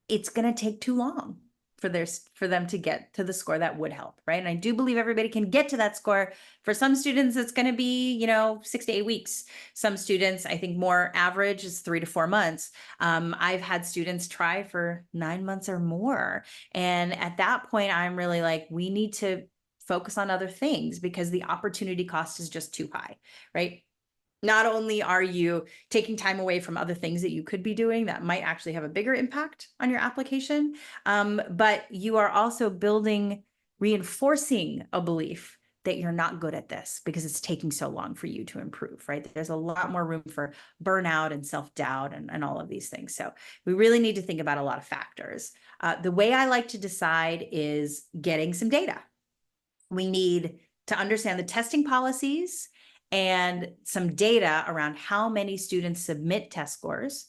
it's going to take too long for them to get to the score that would help, right? And I do believe everybody can get to that score. For some students, it's going to be, 6 to 8 weeks. Some students, I think more average is 3 to 4 months. I've had students try for 9 months or more. And at that point, I'm really like, we need to focus on other things, because the opportunity cost is just too high, right? Not only are you taking time away from other things that you could be doing that might actually have a bigger impact on your application, but you are also reinforcing a belief that you're not good at this because it's taking so long for you to improve, right? There's a lot more room for burnout and self-doubt and all of these things. So we really need to think about a lot of factors. The way I like to decide is getting some data. We need to understand the testing policies and some data around how many students submit test scores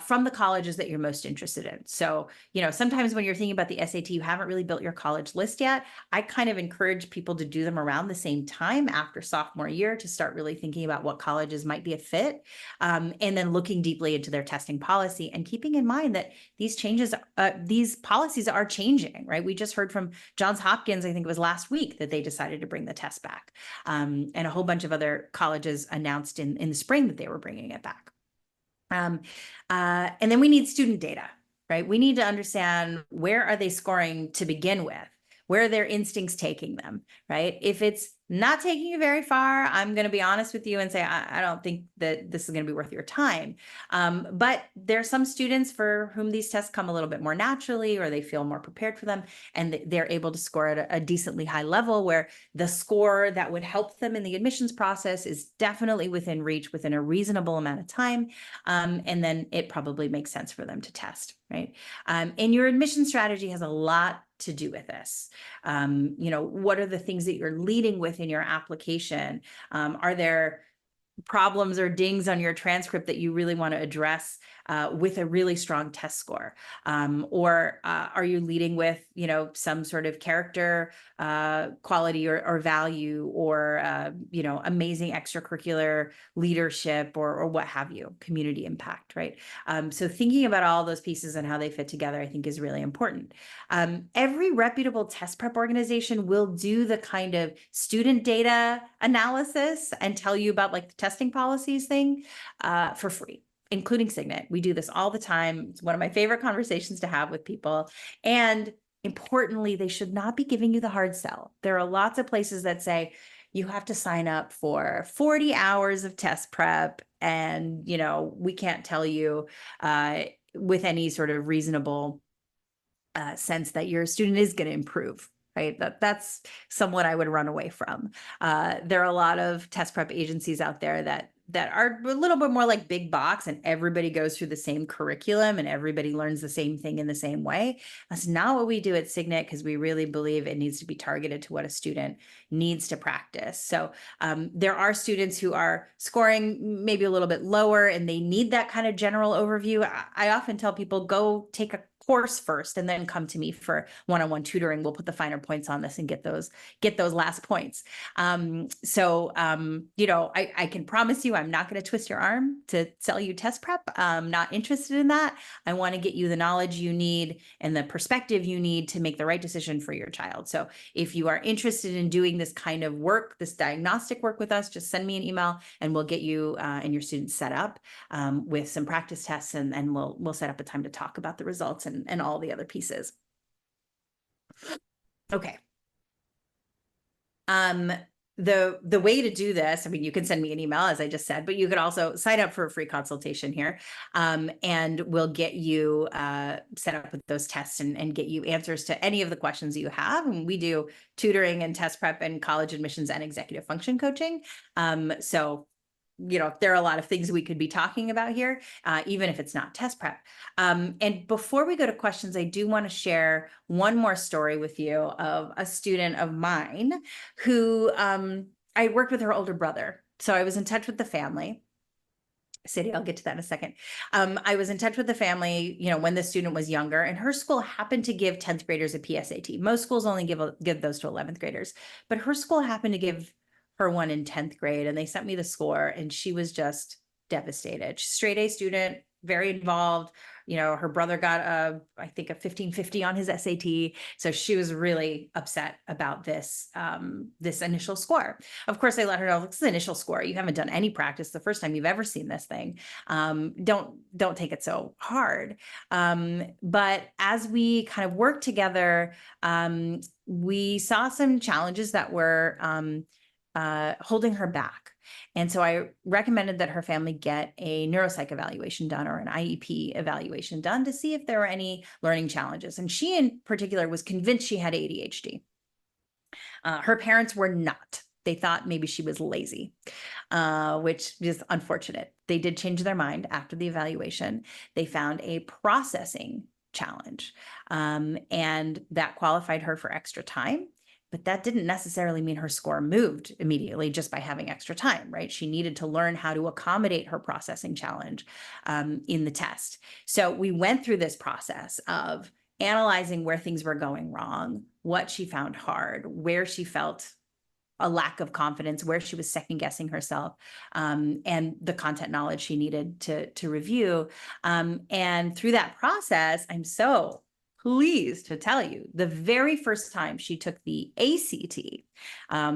from the colleges that you're most interested in. So, sometimes when you're thinking about the SAT, you haven't really built your college list yet. I kind of encourage people to do them around the same time after sophomore year to start really thinking about what colleges might be a fit, and then looking deeply into their testing policy and keeping in mind that these policies are changing, right? We just heard from Johns Hopkins, I think it was last week, that they decided to bring the test back. And a whole bunch of other colleges announced in the spring that they were bringing it back. And then we need student data, right? We need to understand, where are they scoring to begin with? Where are their instincts taking them, right? If it's not taking you very far, I'm going to be honest with you and say, I don't think that this is going to be worth your time. But there are some students for whom these tests come a little bit more naturally, or they feel more prepared for them, and they're able to score at a decently high level, where the score that would help them in the admissions process is definitely within reach, within a reasonable amount of time. And then it probably makes sense for them to test, right? And your admission strategy has a lot to do with this. What are the things that you're leading with in your application? Are there problems or dings on your transcript that you really want to address with a really strong test score? Or are you leading with, some sort of character quality or value, or, amazing extracurricular leadership, or what have you, community impact, right? So thinking about all those pieces and how they fit together, I think, is really important. Every reputable test prep organization will do the kind of student data analysis and tell you about, like, the testing policies thing for free, including Signet. We do this all the time. It's one of my favorite conversations to have with people. And importantly, they should not be giving you the hard sell. There are lots of places that say you have to sign up for 40 hours of test prep, and, we can't tell you with any sort of reasonable sense that your student is going to improve. Right. That's someone I would run away from. There are a lot of test prep agencies out there that are a little bit more like big box, and everybody goes through the same curriculum and everybody learns the same thing in the same way. That's not what we do at Signet, because we really believe it needs to be targeted to what a student needs to practice. So there are students who are scoring maybe a little bit lower and they need that kind of general overview. I often tell people, go take a course first and then come to me for one-on-one tutoring. We'll put the finer points on this and get those last points. I can promise you I'm not going to twist your arm to sell you test prep. I'm not interested in that. I want to get you the knowledge you need and the perspective you need to make the right decision for your child. So if you are interested in doing this kind of work, this diagnostic work with us, just send me an email and we'll get you and your students set up with some practice tests, and we'll set up a time to talk about the results and all the other pieces. Okay. The way to do this, I mean, you can send me an email, as I just said, but you could also sign up for a free consultation here, and we'll get you set up with those tests and get you answers to any of the questions you have. And we do tutoring and test prep and college admissions and executive function coaching. So there are a lot of things we could be talking about here, even if it's not test prep. And before we go to questions, I do want to share one more story with you of a student of mine who I worked with her older brother. So I was in touch with the family. City, I'll get to that in a second. I was in touch with the family, when the student was younger, and her school happened to give 10th graders a PSAT. Most schools only give those to 11th graders, but her school happened to give her one in 10th grade, and they sent me the score, and she was just devastated. She's a straight A student, very involved. Her brother got I think a 1550 on his SAT. So she was really upset about this initial score. Of course, I let her know, this is the initial score. You haven't done any practice. The first time you've ever seen this thing. Don't take it so hard. But as we kind of worked together, we saw some challenges that were holding her back. And so I recommended that her family get a neuropsych evaluation done, or an IEP evaluation done, to see if there were any learning challenges. And she in particular was convinced she had ADHD. Her parents were not. They thought maybe she was lazy, which is unfortunate. They did change their mind after the evaluation. They found a processing challenge, and that qualified her for extra time. But that didn't necessarily mean her score moved immediately just by having extra time, right? She needed to learn how to accommodate her processing challenge in the test. So we went through this process of analyzing where things were going wrong, what she found hard, where she felt a lack of confidence, where she was second guessing herself, and the content knowledge she needed to review. And through that process, I'm so pleased to tell you, the very first time she took the ACT,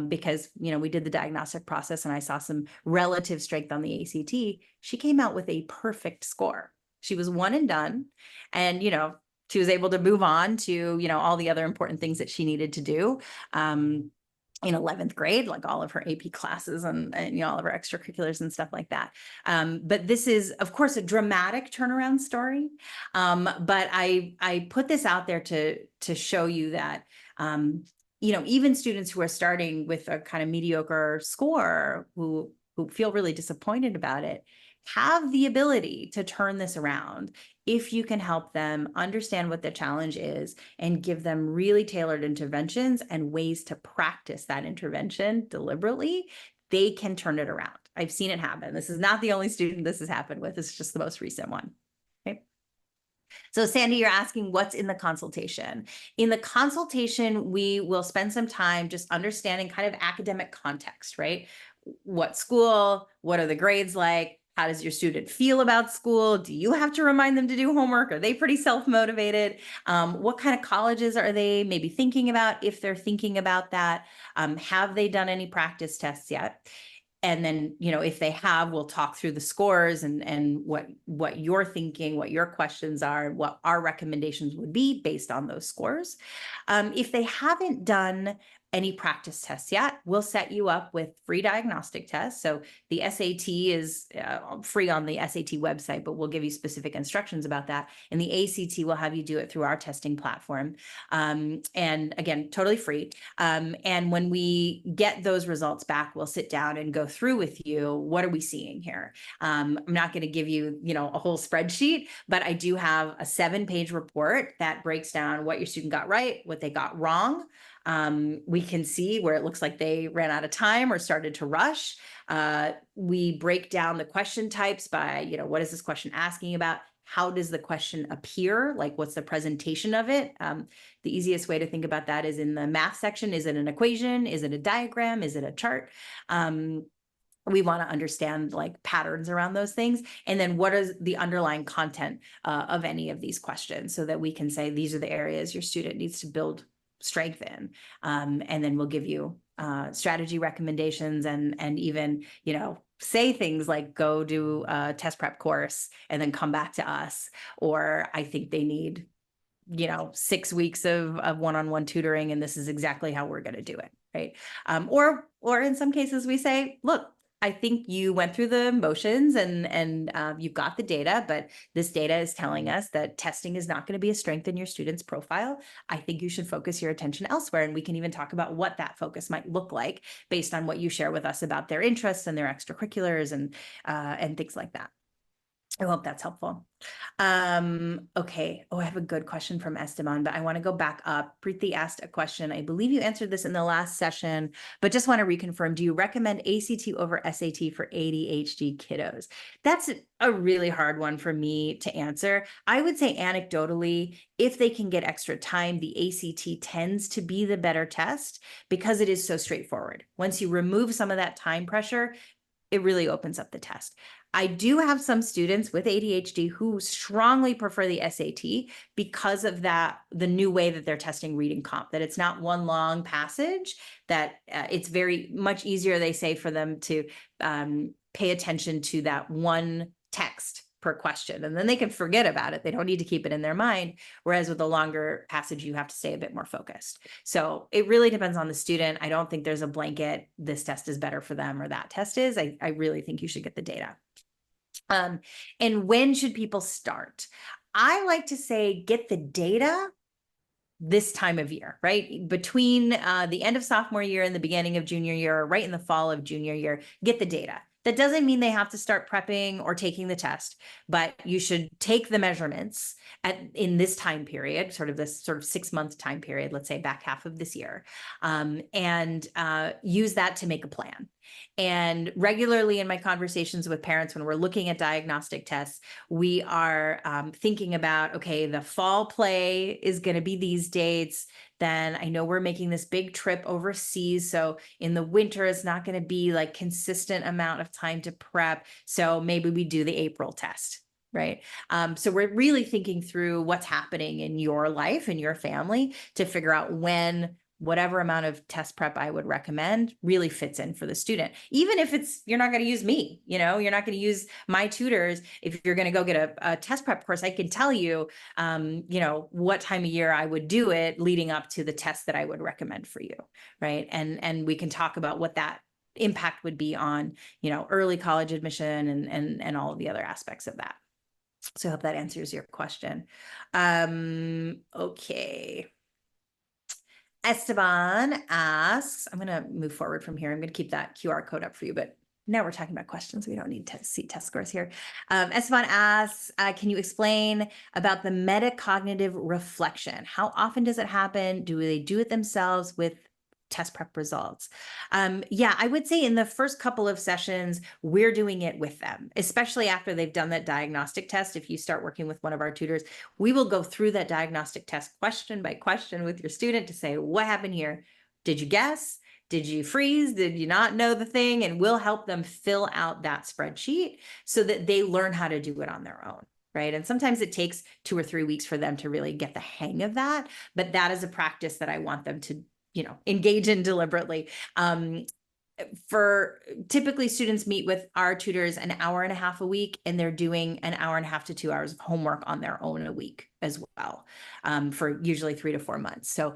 because we did the diagnostic process and I saw some relative strength on the ACT, she came out with a perfect score. She was one and done, and she was able to move on to all the other important things that she needed to do. In 11th grade, like all of her AP classes and all of her extracurriculars and stuff like that. But this is, of course, a dramatic turnaround story. But I put this out there to show you that, even students who are starting with a kind of mediocre score, who feel really disappointed about it, have the ability to turn this around if you can help them understand what the challenge is and give them really tailored interventions and ways to practice that intervention deliberately. They can turn it around. I've seen it happen. This is not the only student this has happened with. It's just the most recent one. Okay. So Sandy, you're asking what's in the consultation. In the consultation, we will spend some time just understanding kind of academic context, right? What school, what are the grades like? How does your student feel about school? Do you have to remind them to do homework? Are they pretty self-motivated? What kind of colleges are they maybe thinking about, if they're thinking about that? Have they done any practice tests yet? And then, if they have, we'll talk through the scores and what you're thinking, what your questions are, and what our recommendations would be based on those scores. If they haven't done any practice tests yet, we'll set you up with free diagnostic tests. So the SAT is free on the SAT website, but we'll give you specific instructions about that. And the ACT will have you do it through our testing platform. And again, totally free. And when we get those results back, we'll sit down and go through with you, what are we seeing here? I'm not going to give you, a whole spreadsheet, but I do have a 7-page report that breaks down what your student got right, what they got wrong. We can see where it looks like they ran out of time or started to rush. We break down the question types by, what is this question asking about? How does the question appear? Like, what's the presentation of it? The easiest way to think about that is in the math section. Is it an equation? Is it a diagram? Is it a chart? We want to understand like patterns around those things. And then what is the underlying content of any of these questions, so that we can say, these are the areas your student needs to build strength in. And then we'll give you strategy recommendations and even, say things like, go do a test prep course and then come back to us. Or I think they need, 6 weeks of one-on-one tutoring, and this is exactly how we're going to do it. Right. Or in some cases we say, look, I think you went through the motions and you've got the data, but this data is telling us that testing is not going to be a strength in your student's profile. I think you should focus your attention elsewhere. And we can even talk about what that focus might look like based on what you share with us about their interests and their extracurriculars and things like that. I hope that's helpful. Okay. Oh, I have a good question from Esteban, but I want to go back up. Preeti asked a question. I believe you answered this in the last session, but just want to reconfirm. Do you recommend ACT over SAT for ADHD kiddos? That's a really hard one for me to answer. I would say anecdotally, if they can get extra time, the ACT tends to be the better test because it is so straightforward. Once you remove some of that time pressure, it really opens up the test. I do have some students with ADHD who strongly prefer the SAT because of that, the new way that they're testing reading comp, that it's not one long passage, that it's very much easier, they say, for them to pay attention to that one text per question, and then they can forget about it. They don't need to keep it in their mind. Whereas with a longer passage, you have to stay a bit more focused. So it really depends on the student. I don't think there's a blanket, this test is better for them or that test is. I really think you should get the data. And when should people start? I like to say, get the data this time of year, right? Between the end of sophomore year and the beginning of junior year, or right in the fall of junior year, get the data. That doesn't mean they have to start prepping or taking the test, but you should take the measurements in this time period, sort of this sort of 6-month time period, let's say back half of this year, and use that to make a plan. And regularly in my conversations with parents, when we're looking at diagnostic tests, we are thinking about, okay, the fall play is going to be these dates. Then I know we're making this big trip overseas. So in the winter, it's not going to be like consistent amount of time to prep. So maybe we do the April test. Right. So we're really thinking through what's happening in your life and your family to figure out when whatever amount of test prep I would recommend really fits in for the student. Even if you're not going to use me, you're not going to use my tutors. If you're going to go get a test prep course, I can tell you, what time of year I would do it leading up to the test that I would recommend for you. Right. And we can talk about what that impact would be on, early college admission and all of the other aspects of that. So I hope that answers your question. Okay. Esteban asks, I'm going to move forward from here. I'm going to keep that QR code up for you, but now we're talking about questions. We don't need to see test scores here. Esteban asks, can you explain about the metacognitive reflection? How often does it happen? Do they do it themselves with test prep results? Yeah, I would say in the first couple of sessions, we're doing it with them, especially after they've done that diagnostic test. If you start working with one of our tutors, we will go through that diagnostic test question by question with your student to say, what happened here? Did you guess? Did you freeze? Did you not know the thing? And we'll help them fill out that spreadsheet so that they learn how to do it on their own. Right. And sometimes it takes 2 or 3 weeks for them to really get the hang of that. But that is a practice that I want them to engage in deliberately. For typically students meet with our tutors an hour and a half a week, and they're doing an hour and a half to 2 hours of homework on their own a week as well, for usually 3 to 4 months. So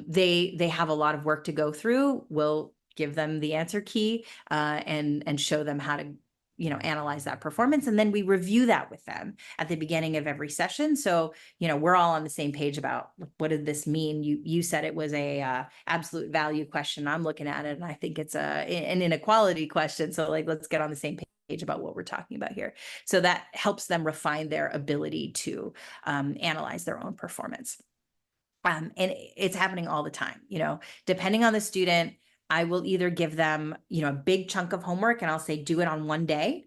they have a lot of work to go through. We'll give them the answer key and show them how to analyze that performance. And then we review that with them at the beginning of every session. So, we're all on the same page about what did this mean? You said it was a absolute value question. I'm looking at it and I think it's an inequality question. So let's get on the same page about what we're talking about here. So that helps them refine their ability to analyze their own performance. And it's happening all the time, depending on the student. I will either give them, a big chunk of homework and I'll say, do it on one day,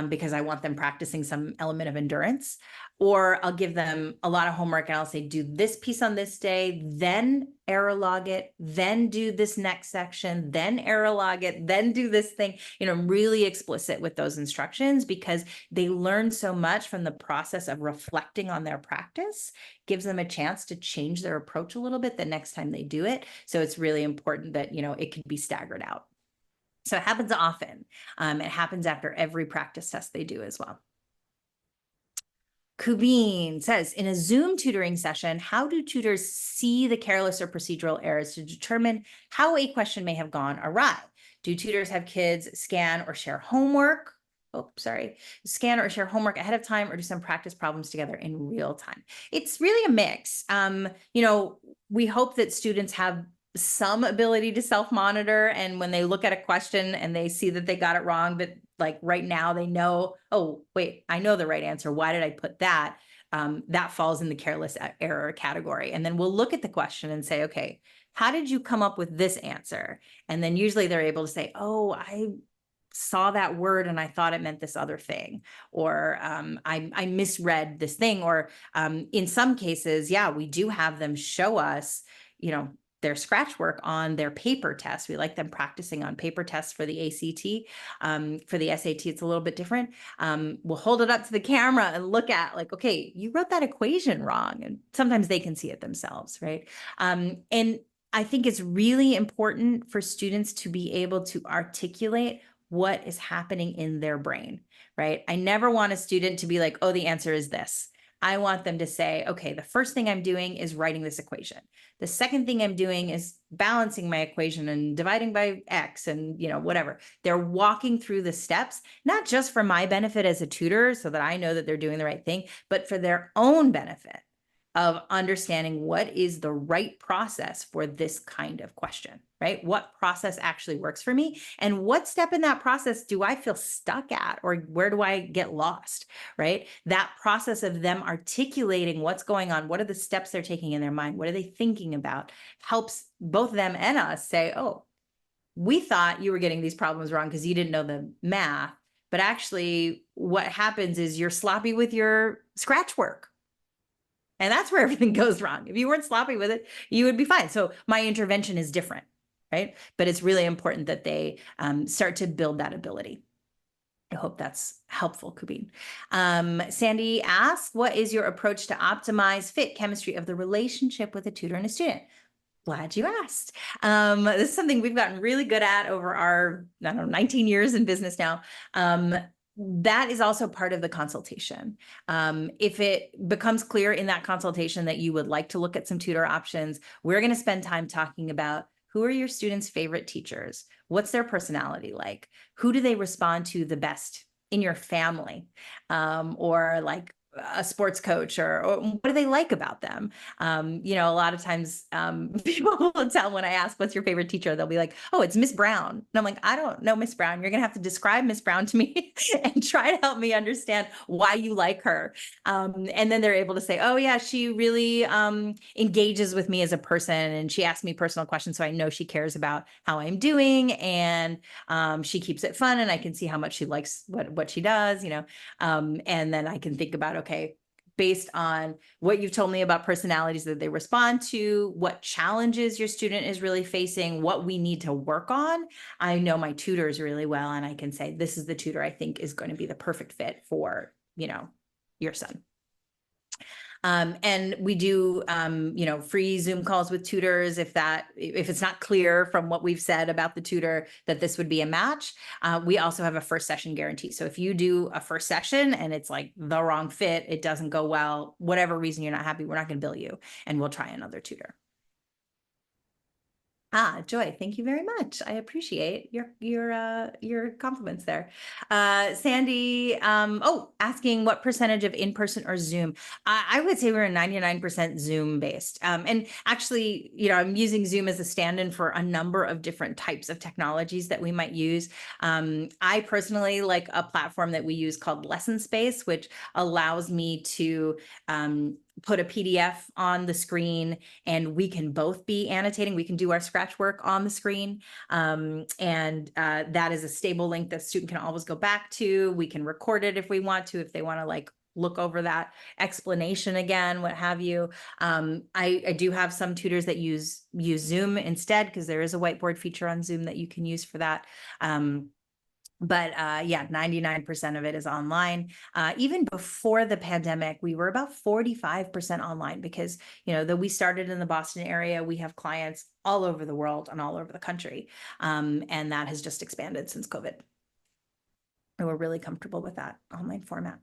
because I want them practicing some element of endurance, or I'll give them a lot of homework and I'll say, do this piece on this day, then error log it, then do this next section, then error log it, then do this thing. I'm really explicit with those instructions because they learn so much from the process of reflecting on their practice, gives them a chance to change their approach a little bit the next time they do it. So it's really important that, it can be staggered out. So it happens often. It happens after every practice test they do as well. Kubin says, in a Zoom tutoring session, how do tutors see the careless or procedural errors to determine how a question may have gone awry? Do tutors have kids scan or share homework? Scan or share homework ahead of time, or do some practice problems together in real time? It's really a mix. We hope that students have some ability to self-monitor. And when they look at a question and they see that they got it wrong, but like right now they know, oh, wait, I know the right answer. Why did I put that? That falls in the careless error category. And then we'll look at the question and say, okay, how did you come up with this answer? And then usually they're able to say, oh, I saw that word and I thought it meant this other thing, or I misread this thing, or in some cases, yeah, we do have them show us, their scratch work on their paper test. We like them practicing on paper tests for the ACT. For the SAT, it's a little bit different. We'll hold it up to the camera and look at like, okay, you wrote that equation wrong. And sometimes they can see it themselves, right? And I think it's really important for students to be able to articulate what is happening in their brain, right? I never want a student to be like, oh, the answer is this. I want them to say, okay, the first thing I'm doing is writing this equation. The second thing I'm doing is balancing my equation and dividing by X and, whatever. They're walking through the steps, not just for my benefit as a tutor so that I know that they're doing the right thing, but for their own benefit of understanding what is the right process for this kind of question, right? What process actually works for me? And what step in that process do I feel stuck at? Or where do I get lost, right? That process of them articulating what's going on, what are the steps they're taking in their mind? What are they thinking about? Helps both them and us say, oh, we thought you were getting these problems wrong because you didn't know the math. But actually, what happens is you're sloppy with your scratch work. And that's where everything goes wrong. If you weren't sloppy with it, you would be fine. So my intervention is different, right? But it's really important that they start to build that ability. I hope that's helpful, Kubin. Sandy asks, what is your approach to optimize fit chemistry of the relationship with a tutor and a student? Glad you asked. This is something we've gotten really good at over our, 19 years in business now. That is also part of the consultation. If it becomes clear in that consultation that you would like to look at some tutor options, we're going to spend time talking about who are your students' favorite teachers? What's their personality like? Who do they respond to the best in your family? Or like a sports coach, or what do they like about them? A lot of times people will tell when I ask, what's your favorite teacher? They'll be like, oh, it's Miss Brown. And I'm like, I don't know Miss Brown. You're going to have to describe Miss Brown to me and try to help me understand why you like her. And then they're able to say, oh yeah, she really engages with me as a person. And she asks me personal questions. So I know she cares about how I'm doing, and she keeps it fun, and I can see how much she likes what she does, and then I can think about, okay, based on what you've told me about personalities that they respond to, what challenges your student is really facing, what we need to work on. I know my tutors really well, and I can say, this is the tutor I think is going to be the perfect fit for, your son. And we do, free Zoom calls with tutors if it's not clear from what we've said about the tutor that this would be a match. We also have a first session guarantee. So if you do a first session and it's like the wrong fit, it doesn't go well, whatever reason you're not happy, we're not going to bill you, and we'll try another tutor. Joy, thank you very much. I appreciate your compliments there. Sandy, asking what percentage of in-person or Zoom? I would say we're 99% Zoom based. And actually, I'm using Zoom as a stand-in for a number of different types of technologies that we might use. I personally like a platform that we use called Lesson Space, which allows me to put a PDF on the screen, and we can both be annotating. We can do our scratch work on the screen. And that is a stable link that student can always go back to. We can record it if we want to, if they want to like look over that explanation again, what have you. I do have some tutors that use Zoom instead, because there is a whiteboard feature on Zoom that you can use for that. But 99% of it is online. Even before the pandemic, we were about 45% online, because, though we started in the Boston area, we have clients all over the world and all over the country. And that has just expanded since COVID. And we're really comfortable with that online format.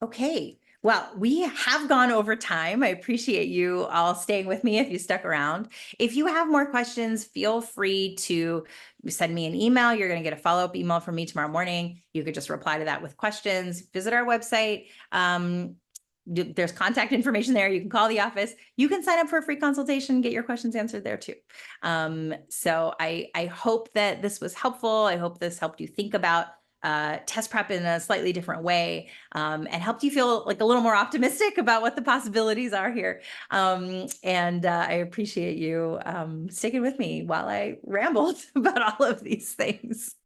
Okay. Well, we have gone over time. I appreciate you all staying with me if you stuck around. If you have more questions, feel free to send me an email. You're going to get a follow-up email from me tomorrow morning. You could just reply to that with questions. Visit our website. There's contact information there. You can call the office. You can sign up for a free consultation, get your questions answered there too. So I hope that this was helpful. I hope this helped you think about test prep in a slightly different way, and helped you feel like a little more optimistic about what the possibilities are here. And I appreciate you sticking with me while I rambled about all of these things.